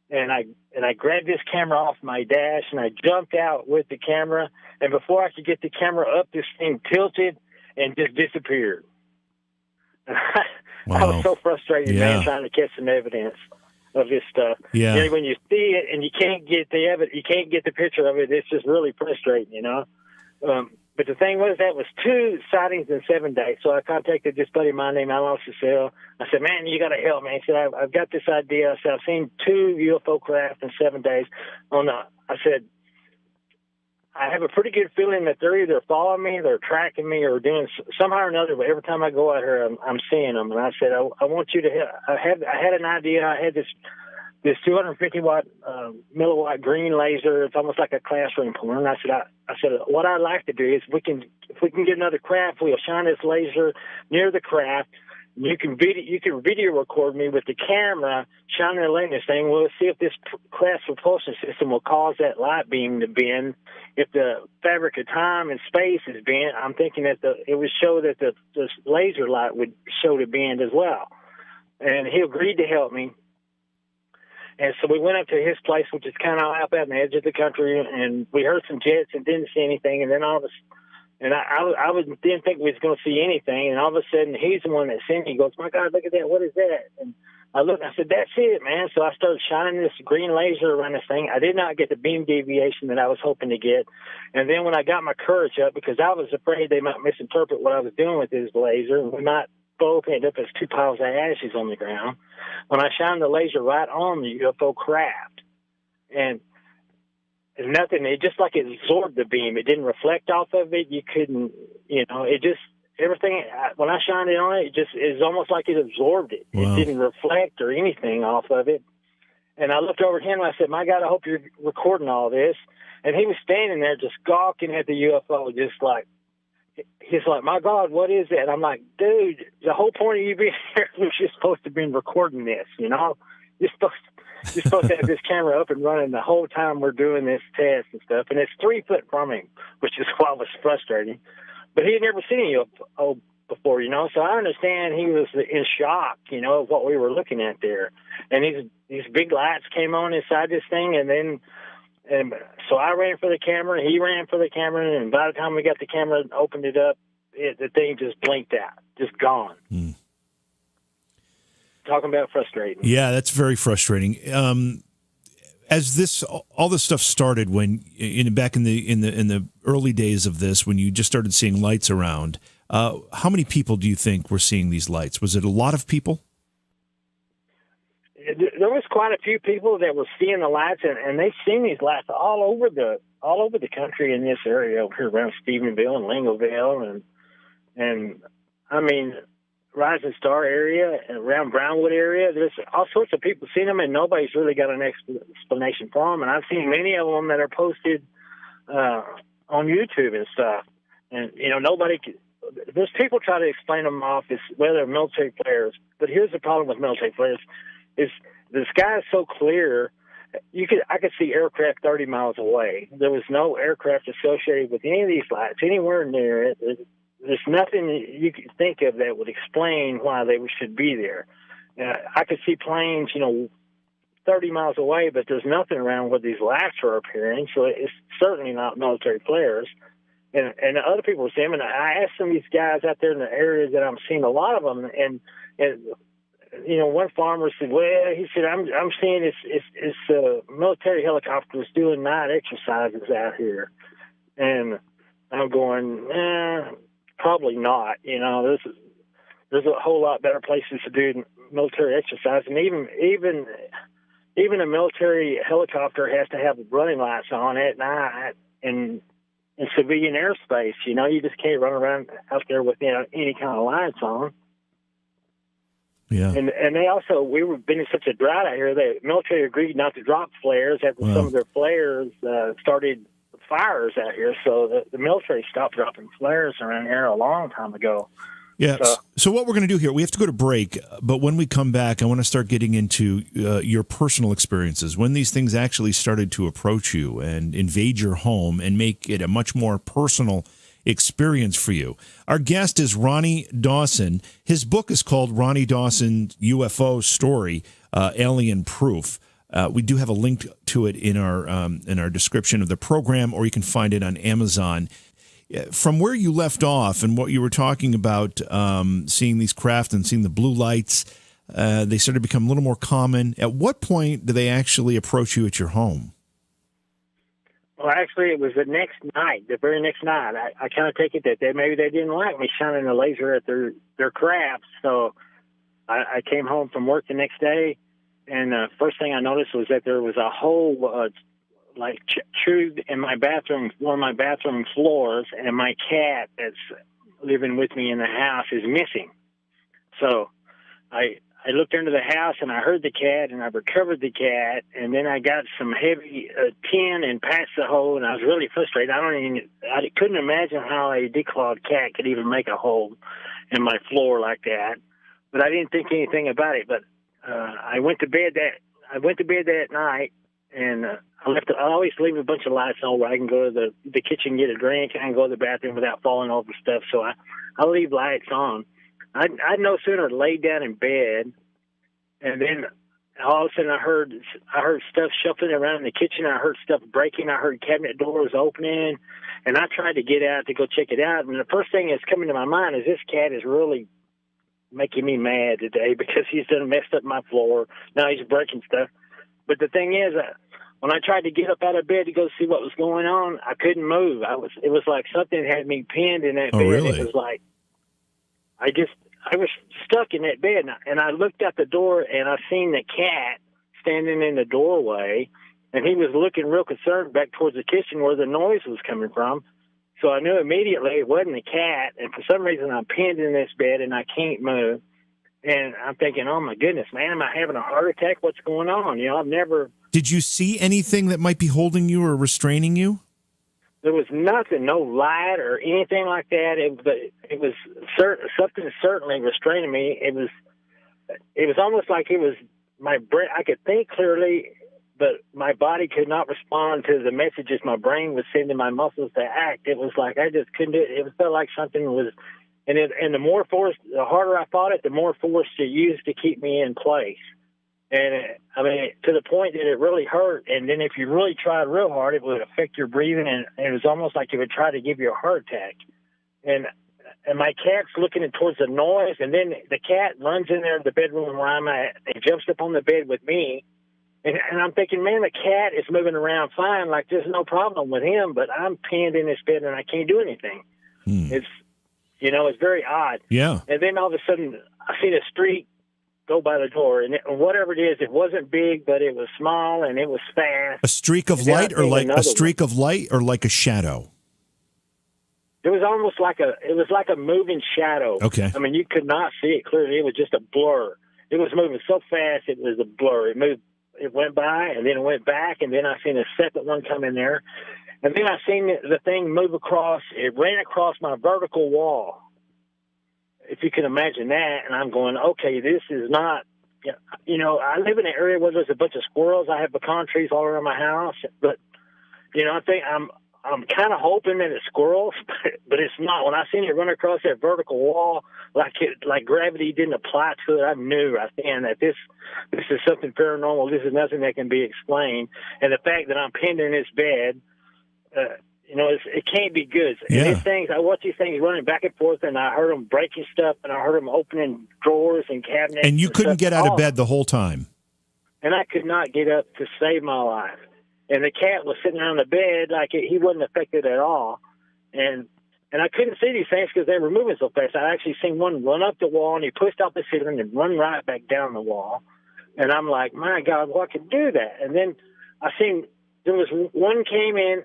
And I grabbed this camera off my dash, and I jumped out with the camera, and before I could get the camera up, this thing tilted and just disappeared. Wow. I was so frustrated, man, trying to catch some evidence of this stuff. Yeah. You know, when you see it and you can't get the picture of it, it's just really frustrating, you know. But the thing was, that was 2 sightings in 7 days. So I contacted this buddy of mine named Alan Cecil. I said, man, you got to help me. He said, I've got this idea. I said, I've seen 2 UFO craft in 7 days. I said, I have a pretty good feeling that they're either following me, they're tracking me, or doing somehow or another. But every time I go out here, I'm seeing them. And I said, I want you to help. I had an idea. I had this 250 milliwatt green laser. It's almost like a classroom pointer. And I said, what I'd like to do is if we can get another craft, we'll shine this laser near the craft. You can video record me with the camera shining the light in this thing. We'll see if this craft's propulsion system will cause that light beam to bend. If the fabric of time and space is bent, I'm thinking that it would show that the laser light would show the bend as well. And he agreed to help me. And so we went up to his place, which is kind of up out on the edge of the country, and we heard some jets and didn't see anything. And then I didn't think we was going to see anything. And all of a sudden, he's the one that seen me. He goes, my God, look at that. What is that? And I looked and I said, that's it, man. So I started shining this green laser around this thing. I did not get the beam deviation that I was hoping to get. And then when I got my courage up, because I was afraid they might misinterpret what I was doing with this laser, and we might both end up as 2 piles of ashes on the ground, when I shined the laser right on the UFO craft, and nothing, it just like it absorbed the beam. It didn't reflect off of it. You couldn't, it just, everything, when I shined it on it, it's almost like it absorbed it. Wow. It didn't reflect or anything off of it. And I looked over at him and I said, my God, I hope you're recording all this. And he was standing there just gawking at the UFO, just like, he's like, my God, what is that? I'm like, dude, the whole point of you being here was you're supposed to be recording this, You're supposed to have this camera up and running the whole time we're doing this test and stuff. And it's 3 foot from him, which is why it was frustrating. But he had never seen a UFO before, So I understand he was in shock, of what we were looking at there. And these big lights came on inside this thing, and so I ran for the camera, he ran for the camera, and by the time we got the camera and opened it up, the thing just blinked out, just gone. Talking about frustrating. Yeah, that's very frustrating. As all this stuff started back in the early days of this, when you just started seeing lights around, how many people do you think were seeing these lights? Was it a lot of people? There was quite a few people that were seeing the lights, and they've seen these lights all over the country in this area over here around Stephenville and Lingoville, and I mean, Rising Star area and around Brownwood area. There's all sorts of people seeing them, and nobody's really got an explanation for them. And I've seen many of them that are posted on YouTube and stuff. And there's people try to explain them off as whether military flares. But here's the problem with military flares: is the sky is so clear. I could see aircraft 30 miles away. There was no aircraft associated with any of these lights anywhere near it. There's nothing you could think of that would explain why they should be there. I could see planes, 30 miles away, but there's nothing around where these lights are appearing, so it's certainly not military flares. And other people were saying, and I asked some of these guys out there in the areas that I'm seeing a lot of them, and one farmer said, well, he said, I'm seeing it's military helicopters doing night exercises out here. And I'm going, probably not. There's a whole lot better places to do military exercise, and even a military helicopter has to have running lights on at night, and in civilian airspace. You know, you just can't run around out there with any kind of lights on. Yeah. And they also, been in such a drought out here, the military agreed not to drop flares after some of their flares started fires out here. So the military stopped dropping flares around here a long time ago. Yeah. So what we're going to do here, we have to go to break, but when we come back, I want to start getting into your personal experiences, when these things actually started to approach you and invade your home and make it a much more personal experience for you. Our guest is Ronny Dawson. His book is called Ronny Dawson's UFO Story, Alien Proof. We do have a link to it in our description of the program, or you can find it on Amazon. From where you left off and what you were talking about, seeing these craft and seeing the blue lights, they started to become a little more common. At what point do they actually approach you at your home? Well, actually, it was the very next night. I kind of take it that maybe they didn't like me shining a laser at their craft. So I came home from work the next day, and first thing I noticed was that there was a hole chewed in my bathroom, one of my bathroom floors, and my cat that's living with me in the house is missing. So I looked into the house, and I heard the cat, and I recovered the cat, and then I got some heavy tin and patched the hole, and I was really frustrated. I couldn't imagine how a declawed cat could even make a hole in my floor like that, but I didn't think anything about it. But I went to bed that night, and I always leave a bunch of lights on where I can go to the kitchen, get a drink, and I can go to the bathroom without falling over stuff. So I leave lights on. I'd no sooner laid down in bed, and then all of a sudden I heard stuff shuffling around in the kitchen. I heard stuff breaking. I heard cabinet doors opening, and I tried to get out to go check it out. And the first thing that's coming to my mind is this cat is really making me mad today because he's done messed up my floor. Now he's breaking stuff. But the thing is, when I tried to get up out of bed to go see what was going on, I couldn't move. It was like something had me pinned in that bed. Really? It was like I was stuck in that bed, and I looked out the door, and I seen the cat standing in the doorway, and he was looking real concerned back towards the kitchen where the noise was coming from. So I knew immediately it wasn't the cat, and for some reason I'm pinned in this bed, and I can't move. And I'm thinking, oh, my goodness, man, am I having a heart attack? What's going on? You know, I've never... Did you see anything that might be holding you or restraining you? There was nothing, no light or anything like that. It was something certainly restraining me. It was almost like it was my brain. I could think clearly, but my body could not respond to the messages my brain was sending my muscles to act. It was like I just couldn't do it. It felt like something was, and the more force, the harder I fought it, the more force to use to keep me in place. And I mean, to the point that it really hurt. And then if you really tried real hard, it would affect your breathing. And it was almost like it would try to give you a heart attack. And my cat's looking towards the noise. And then the cat runs in there to the bedroom where I'm at and jumps up on the bed with me. And I'm thinking, man, the cat is moving around fine. Like there's no problem with him, but I'm pinned in this bed and I can't do anything. It's, it's very odd. Yeah. And then all of a sudden I see the street go by the door, and whatever it is, it wasn't big, but it was small and it was fast. A streak of light, or like a shadow? It was almost like a moving shadow. Okay. I mean, you could not see it clearly. It was just a blur. It was moving so fast, it was a blur. It went by, and then it went back, and then I seen a second one come in there, and then I seen the thing move across. It ran across my vertical wall, if you can imagine that. And I'm going, okay, this is not, I live in an area where there's a bunch of squirrels. I have pecan trees all around my house, but, I think I'm kind of hoping that it's squirrels, but it's not. When I seen it run across that vertical wall, like gravity didn't apply to it, I knew right then that this is something paranormal. This is nothing that can be explained. And the fact that I'm pinned in this bed, it can't be good. Yeah. And I watch these things running back and forth, and I heard them breaking stuff, and I heard them opening drawers and cabinets. And you couldn't get out of bed the whole time? And I could not get up to save my life. And the cat was sitting on the bed like he wasn't affected at all. And I couldn't see these things because they were moving so fast. I actually seen one run up the wall, and he pushed off the ceiling and run right back down the wall. And I'm like, my God, what could do that? And then I seen there was one came in.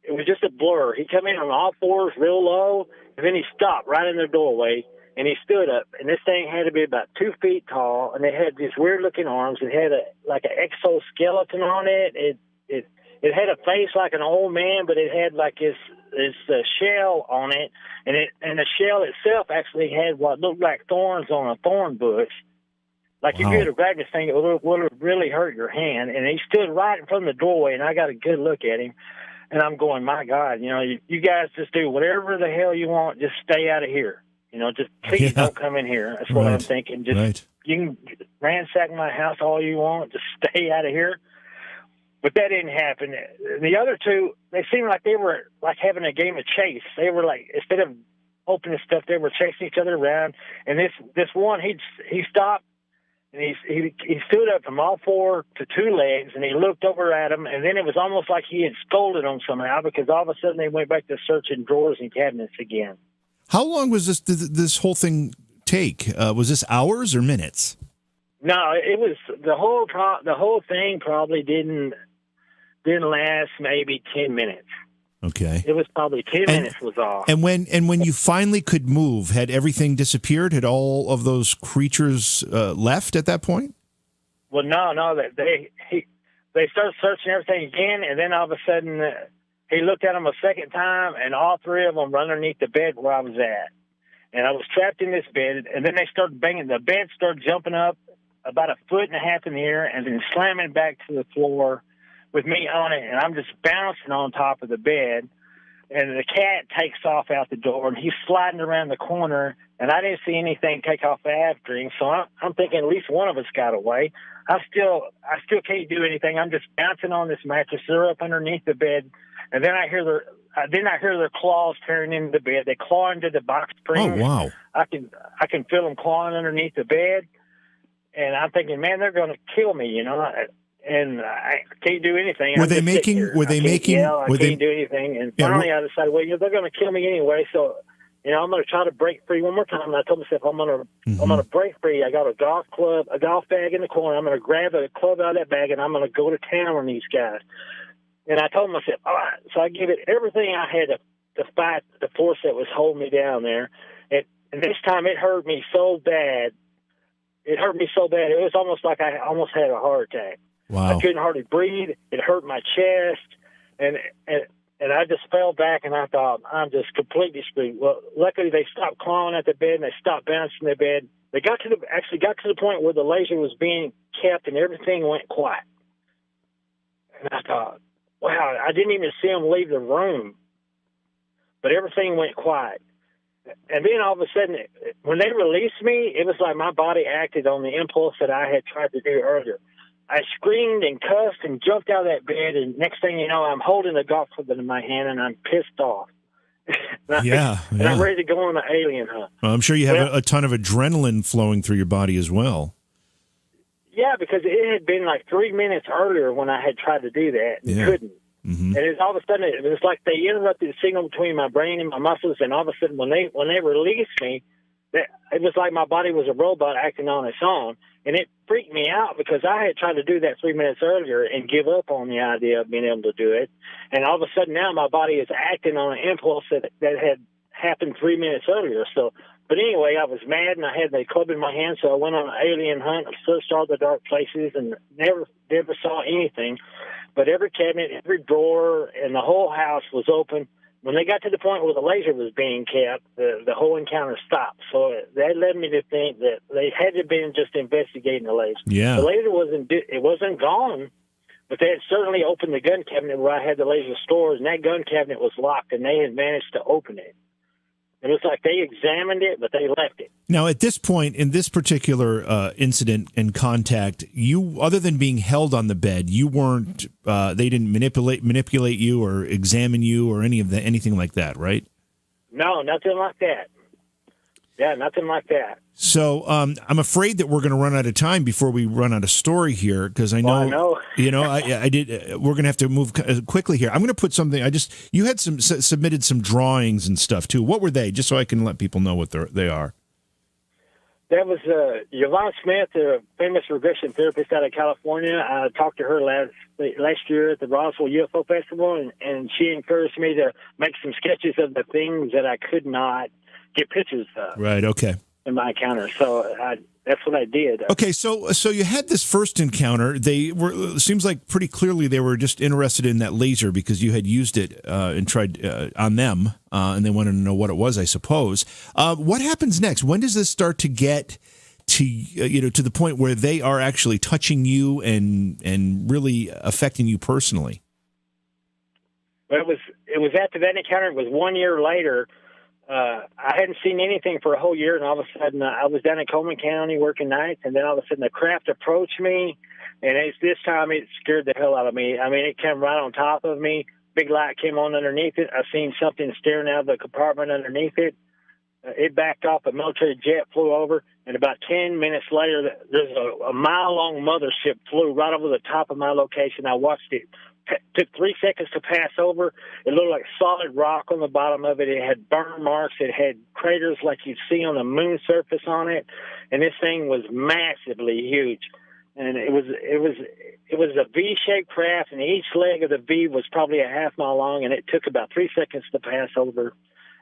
it was just a blur. He come in on all fours, real low, and then he stopped right in the doorway, and he stood up. And this thing had to be about 2 feet tall, and it had these weird-looking arms. It had like an exoskeleton on it. It had a face like an old man, but it had like this shell on it, and the shell itself actually had what looked like thorns on a thorn bush. Like if you had to grab this thing, it would have really hurt your hand. And he stood right in front of the doorway, and I got a good look at him. And I'm going, my God, you guys just do whatever the hell you want. Just stay out of here. Just please don't come in here. That's what I'm thinking. Just you can ransack my house all you want. Just stay out of here. But that didn't happen. The other two, they seemed like they were like having a game of chase. They were like, instead of opening stuff, they were chasing each other around. And this one, he stopped. And he stood up from all four to 2 legs, and he looked over at him, and then it was almost like he had scolded them somehow, because all of a sudden they went back to searching drawers and cabinets again. How long was this whole thing take? Was this hours or minutes? No, it was the whole thing probably didn't last maybe 10 minutes. Okay. It was probably 10 minutes was off. And when you finally could move, had everything disappeared? Had all of those creatures left at that point? Well, no. They started searching everything again, and then all of a sudden he looked at them a second time, and all 3 of them were underneath the bed where I was at. And I was trapped in this bed, and then they started banging. The bed started jumping up about 1.5 feet in the air and then slamming back to the floor with me on it, and I'm just bouncing on top of the bed, and the cat takes off out the door, and he's sliding around the corner, and I didn't see anything take off after him, so I'm thinking at least one of us got away. I still can't do anything. I'm just bouncing on this mattress. They're up underneath the bed, and then I hear their claws tearing into the bed. They claw into the box springs. Oh, wow. I can feel them clawing underneath the bed, and I'm thinking, man, they're going to kill me, and I can't do anything. Were they making? I can't do anything. And finally, I decided, well, they're going to kill me anyway. So, I'm going to try to break free one more time. And I told myself, I'm going to break free. I got a golf bag in the corner. I'm going to grab a club out of that bag, and I'm going to go to town on these guys. And I told myself, all right. So I gave it everything I had to fight the force that was holding me down there. And this time, it hurt me so bad. It was almost like I almost had a heart attack. Wow. I couldn't hardly breathe. It hurt my chest, and I just fell back, and I thought, I'm just completely screwed. Well, luckily they stopped clawing at the bed, and they stopped bouncing the bed. They got to the point where the laser was being kept, and everything went quiet. And I thought, wow, I didn't even see them leave the room, but everything went quiet. And then all of a sudden, when they released me, it was like my body acted on the impulse that I had tried to do earlier. I screamed and cussed and jumped out of that bed, and next thing you know, I'm holding a golf club in my hand, and I'm pissed off. And I'm ready to go on an alien hunt. Well, I'm sure you have a ton of adrenaline flowing through your body as well. Yeah, because it had been like 3 minutes earlier when I had tried to do that and couldn't. Mm-hmm. And all of a sudden, it was like they interrupted the signal between my brain and my muscles, and all of a sudden, when they released me, it was like my body was a robot acting on its own. And it freaked me out because I had tried to do that 3 minutes earlier and give up on the idea of being able to do it. And all of a sudden now my body is acting on an impulse that had happened 3 minutes earlier. So, but anyway, I was mad, and I had the club in my hand, so I went on an alien hunt and searched all the dark places and never saw anything. But every cabinet, every drawer, and the whole house was open. When they got to the point where the laser was being kept, the whole encounter stopped. So that led me to think that they had to have been just investigating the laser. Yeah. The laser wasn't gone, but they had certainly opened the gun cabinet where I had the laser stored, and that gun cabinet was locked, and they had managed to open it. It was like they examined it, but they left it. Now, at this point, in this particular incident and contact, you, other than being held on the bed, you weren't. They didn't manipulate you or examine you or anything like that, right? No, nothing like that. Yeah, nothing like that. So I'm afraid that we're going to run out of time before we run out of story here, because I know. I did. We're going to have to move quickly here. I'm going to put something. You had submitted some drawings and stuff too. What were they? Just so I can let people know what they are. That was Yvonne Smith, a famous regression therapist out of California. I talked to her last year at the Roswell UFO Festival, and she encouraged me to make some sketches of the things that I could not get pictures of. Right. Okay. In my encounter, so that's what I did. Okay, so you had this first encounter. They were seems like pretty clearly they were just interested in that laser because you had used it and tried on them, and they wanted to know what it was, I suppose. What happens next? When does this start to get to to the point where they are actually touching you and really affecting you personally? Well, it was after that encounter. It was 1 year later. I hadn't seen anything for a whole year, and all of a sudden I was down in Coleman County working nights, and then all of a sudden the craft approached me, and this time it scared the hell out of me. I mean, it came right on top of me. Big light came on underneath it. I seen something staring out of the compartment underneath it. It backed off. A military jet flew over, and about 10 minutes later, there's a mile-long mothership flew right over the top of my location. I watched it. Took 3 seconds to pass over. It looked like solid rock on the bottom of it. It had burn marks. It had craters like you'd see on the moon surface on it. And this thing was massively huge. And it was a V-shaped craft, and each leg of the V was probably a half mile long, and it took about 3 seconds to pass over.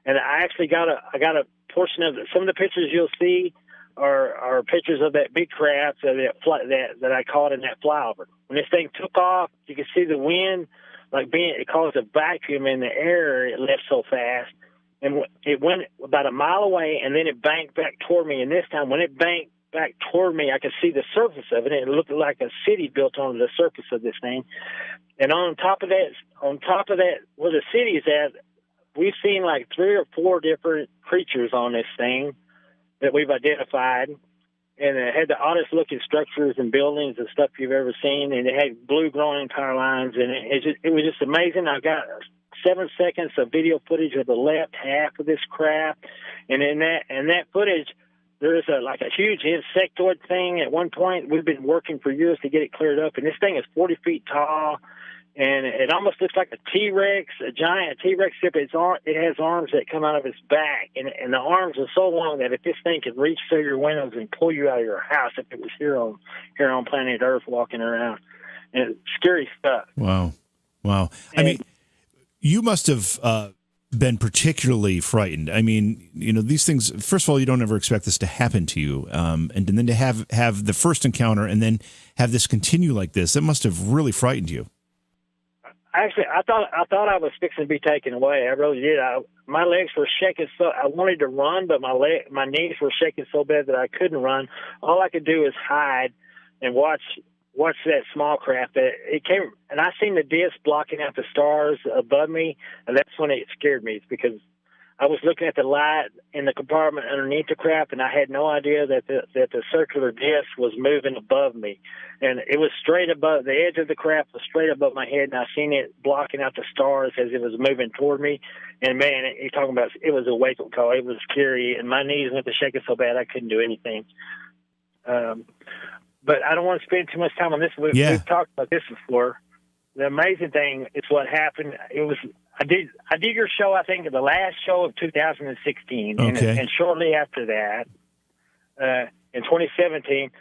And I actually got a portion of some of the pictures you'll see are pictures of that big craft that I caught in that flyover. When this thing took off, you could see the wind, it caused a vacuum in the air. It left so fast, and it went about a mile away, and then it banked back toward me. And this time, when it banked back toward me, I could see the surface of it. And it looked like a city built onto the surface of this thing. And on top of that, where the city is at, we've seen like 3 or 4 different creatures on this thing that we've identified, and it had the oddest looking structures and buildings and stuff you've ever seen, and it had blue growing power lines, and it was just amazing. I got 7 seconds of video footage of the left half of this craft, and in that footage, there is a huge insectoid thing. At one point, we've been working for years to get it cleared up, and this thing is 40 feet tall. And it almost looks like a T-Rex, a giant T-Rex, except it has arms that come out of its back. And the arms are so long that if this thing could reach through your windows and pull you out of your house if it was here on planet Earth walking around. And it's scary stuff. Wow. I mean, you must have been particularly frightened. I mean, these things, first of all, you don't ever expect this to happen to you. And then to have the first encounter and then have this continue like this, it must have really frightened you. Actually, I thought I was fixing to be taken away. I really did. My legs were shaking so I wanted to run, but my knees were shaking so bad that I couldn't run. All I could do is hide and watch that small craft. It came, and I seen the disc blocking out the stars above me, and that's when it scared me. It's because I was looking at the light in the compartment underneath the craft, and I had no idea that the circular disc was moving above me. And it was straight above, the edge of the craft was straight above my head, and I seen it blocking out the stars as it was moving toward me. And man, you're talking about, it was a wake-up call. It was scary, and my knees went to shaking so bad I couldn't do anything. But I don't want to spend too much time on this. We've talked about this before. The amazing thing is what happened. I did your show, I think, the last show of 2016. Okay. And shortly after that, in 2017,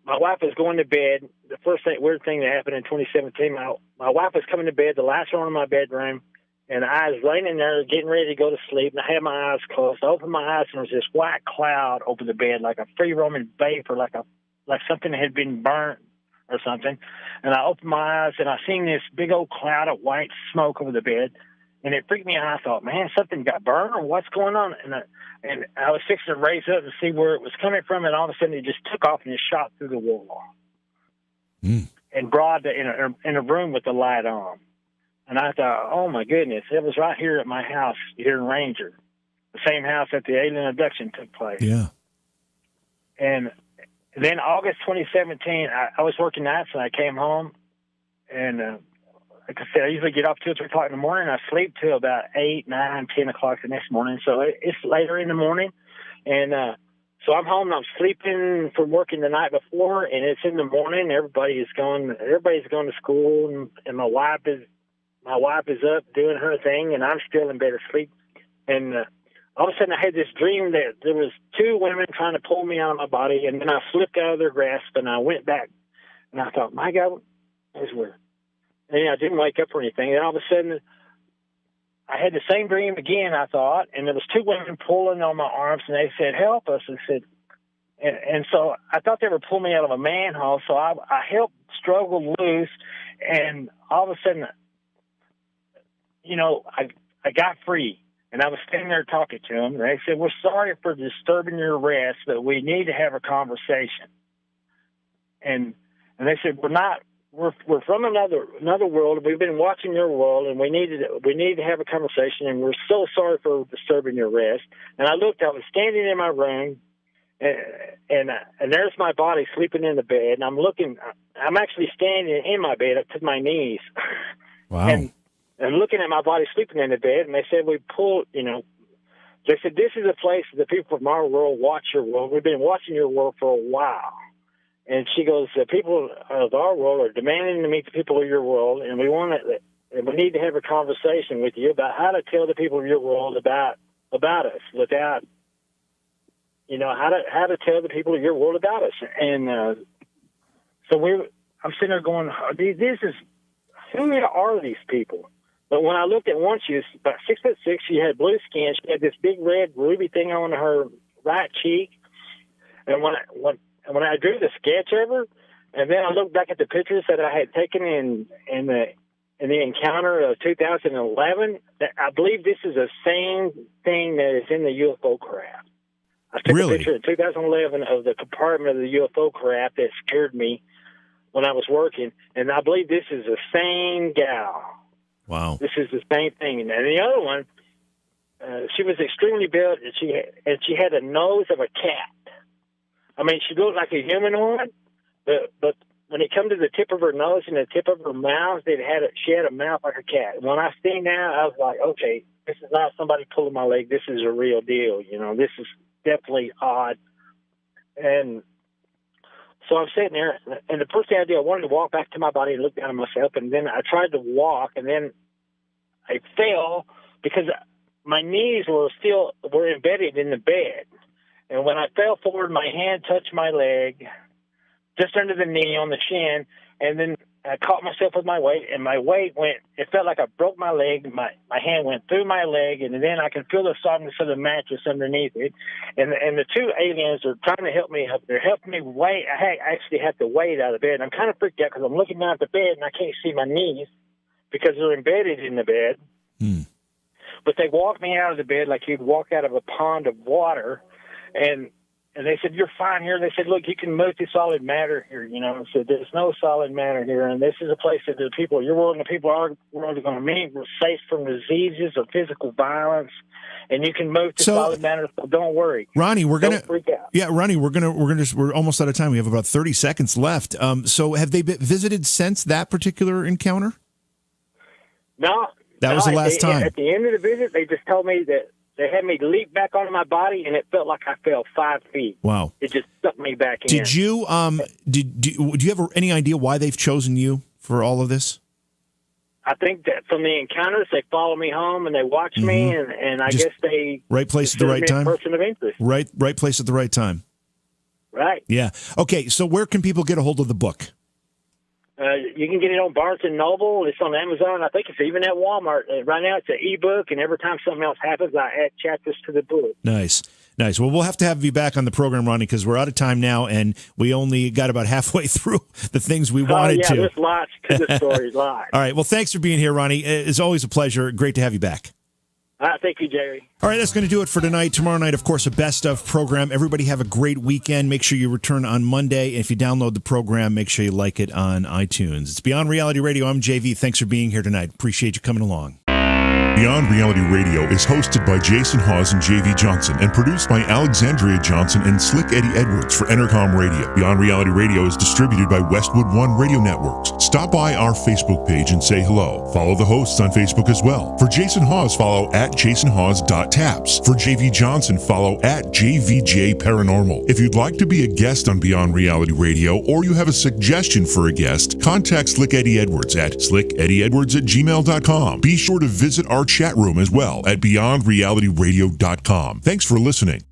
my wife was going to bed. The first weird thing that happened in 2017, my wife was coming to bed. The lights were on in my bedroom, and I was laying in there getting ready to go to sleep, and I had my eyes closed. I opened my eyes, and there was this white cloud over the bed, like a free-roaming vapor, like something that had been burnt or something. And I opened my eyes, and I seen this big old cloud of white smoke over the bed, and it freaked me out. I thought, man, something got burned, or what's going on? And I was fixing to raise up and see where it was coming from, and all of a sudden it just took off and it shot through the wall and brought in a room with the light on. And I thought, oh my goodness, it was right here at my house here in Ranger, the same house that the alien abduction took place. Yeah. And then August 2017, I was working nights, and I came home, and like I said, I usually get off 2 or 3 o'clock in the morning. I sleep till about 8, 9, 10 o'clock the next morning. So it's later in the morning. And so I'm home, and I'm sleeping from working the night before, and it's in the morning. Everybody's going to school, and my wife is up doing her thing, and I'm still in bed asleep. And all of a sudden I had this dream that there was 2 women trying to pull me out of my body, and then I slipped out of their grasp, and I went back, and I thought, my God, that was weird. And I didn't wake up or anything. Then all of a sudden, I had the same dream again, I thought, and there was two women pulling on my arms, and they said, "Help us." And said, and so I thought they were pulling me out of a manhole, so I helped struggle loose, and all of a sudden, I got free, and I was standing there talking to them, and they said, "We're sorry for disturbing your rest, but we need to have a conversation." And they said, We're from another world. We've been watching your world, and we need to have a conversation. And we're so sorry for disturbing your rest. And I looked. I was standing in my room, and there's my body sleeping in the bed. And I'm looking. I'm actually standing in my bed up to my knees. Wow. And looking at my body sleeping in the bed. And they said we pulled. They said this is a place that the people from our world watch your world. We've been watching your world for a while. And she goes, the people of our world are demanding to meet the people of your world, and we need to have a conversation with you about how to tell the people of your world about us without, how to tell the people of your world about us. And so I'm sitting there going, who are these people? But when I looked at one, she was about 6'6". She had blue skin. She had this big red ruby thing on her right cheek. And when I drew the sketch of her, and then I looked back at the pictures that I had taken in the encounter of 2011, I believe this is the same thing that is in the UFO craft. I took a picture in 2011 of the compartment of the UFO craft that scared me when I was working, and I believe this is the same gal. Wow. This is the same thing. And the other one, she was extremely built, and she had a nose of a cat. I mean, she looked like a humanoid, but when it come to the tip of her nose and the tip of her mouth, she had a mouth like a cat. When I seen that, I was like, okay, this is not somebody pulling my leg. This is a real deal. This is definitely odd. And so I'm sitting there, and the first thing I did, I wanted to walk back to my body and look down at myself, and then I tried to walk, and then I fell because my knees were embedded in the bed. And when I fell forward, my hand touched my leg, just under the knee on the shin, and then I caught myself with my weight, and my weight it felt like I broke my leg. My hand went through my leg, and then I could feel the softness of the mattress underneath it. And the two aliens are trying to help me up. They're helping me weight. I actually have to weight out of bed. I'm kind of freaked out because I'm looking down at the bed, and I can't see my knees because they're embedded in the bed. But they walked me out of the bed like you'd walk out of a pond of water. And they said, "You're fine here." They said, "Look, you can move to solid matter here." I said, "There's no solid matter here, and this is a place that the people of your world and the people of our world are going to meet. We're safe from diseases or physical violence, and you can move to solid matter. So don't worry, Ronnie. Don't freak out." Yeah, Ronnie, we're almost out of time. We have about 30 seconds left. So have they been visited since that particular encounter? No, that was the last time. At the end of the visit, they just told me that. They had me leap back onto my body, and it felt like I fell 5 feet. Wow! It just sucked me back in. Did you do you have any idea why they've chosen you for all of this? I think that from the encounters, they follow me home and they watch me, and I guess they right place at the right time. Person of interest. Right place at the right time. Right. Yeah. Okay. So where can people get a hold of the book? You can get it on Barnes & Noble. It's on Amazon. I think it's even at Walmart. Right now it's an ebook, and every time something else happens, I add chapters to the book. Nice. Well, we'll have to have you back on the program, Ronnie, because we're out of time now, and we only got about halfway through the things we wanted to. There's lots to the story. Lots. All right. Well, thanks for being here, Ronnie. It's always a pleasure. Great to have you back. Thank you, Jerry. All right, that's going to do it for tonight. Tomorrow night, of course, a best of program. Everybody have a great weekend. Make sure you return on Monday. And if you download the program, make sure you like it on iTunes. It's Beyond Reality Radio. I'm JV. Thanks for being here tonight. Appreciate you coming along. Beyond Reality Radio is hosted by Jason HAwes and JV Johnson and produced by Alexandria Johnson and Slick Eddie Edwards for Entercom Radio. Beyond Reality Radio is distributed by Westwood One Radio Networks. Stop by our Facebook page and say hello. Follow the hosts on Facebook as well. For Jason HAwes, follow at jasonhawes.taps. For JV Johnson, follow at JVJ Paranormal. If you'd like to be a guest on Beyond Reality Radio or you have a suggestion for a guest, contact Slick Eddie Edwards at slickeddieedwards@gmail.com. Be sure to visit our chat room as well at beyondrealityradio.com. Thanks for listening.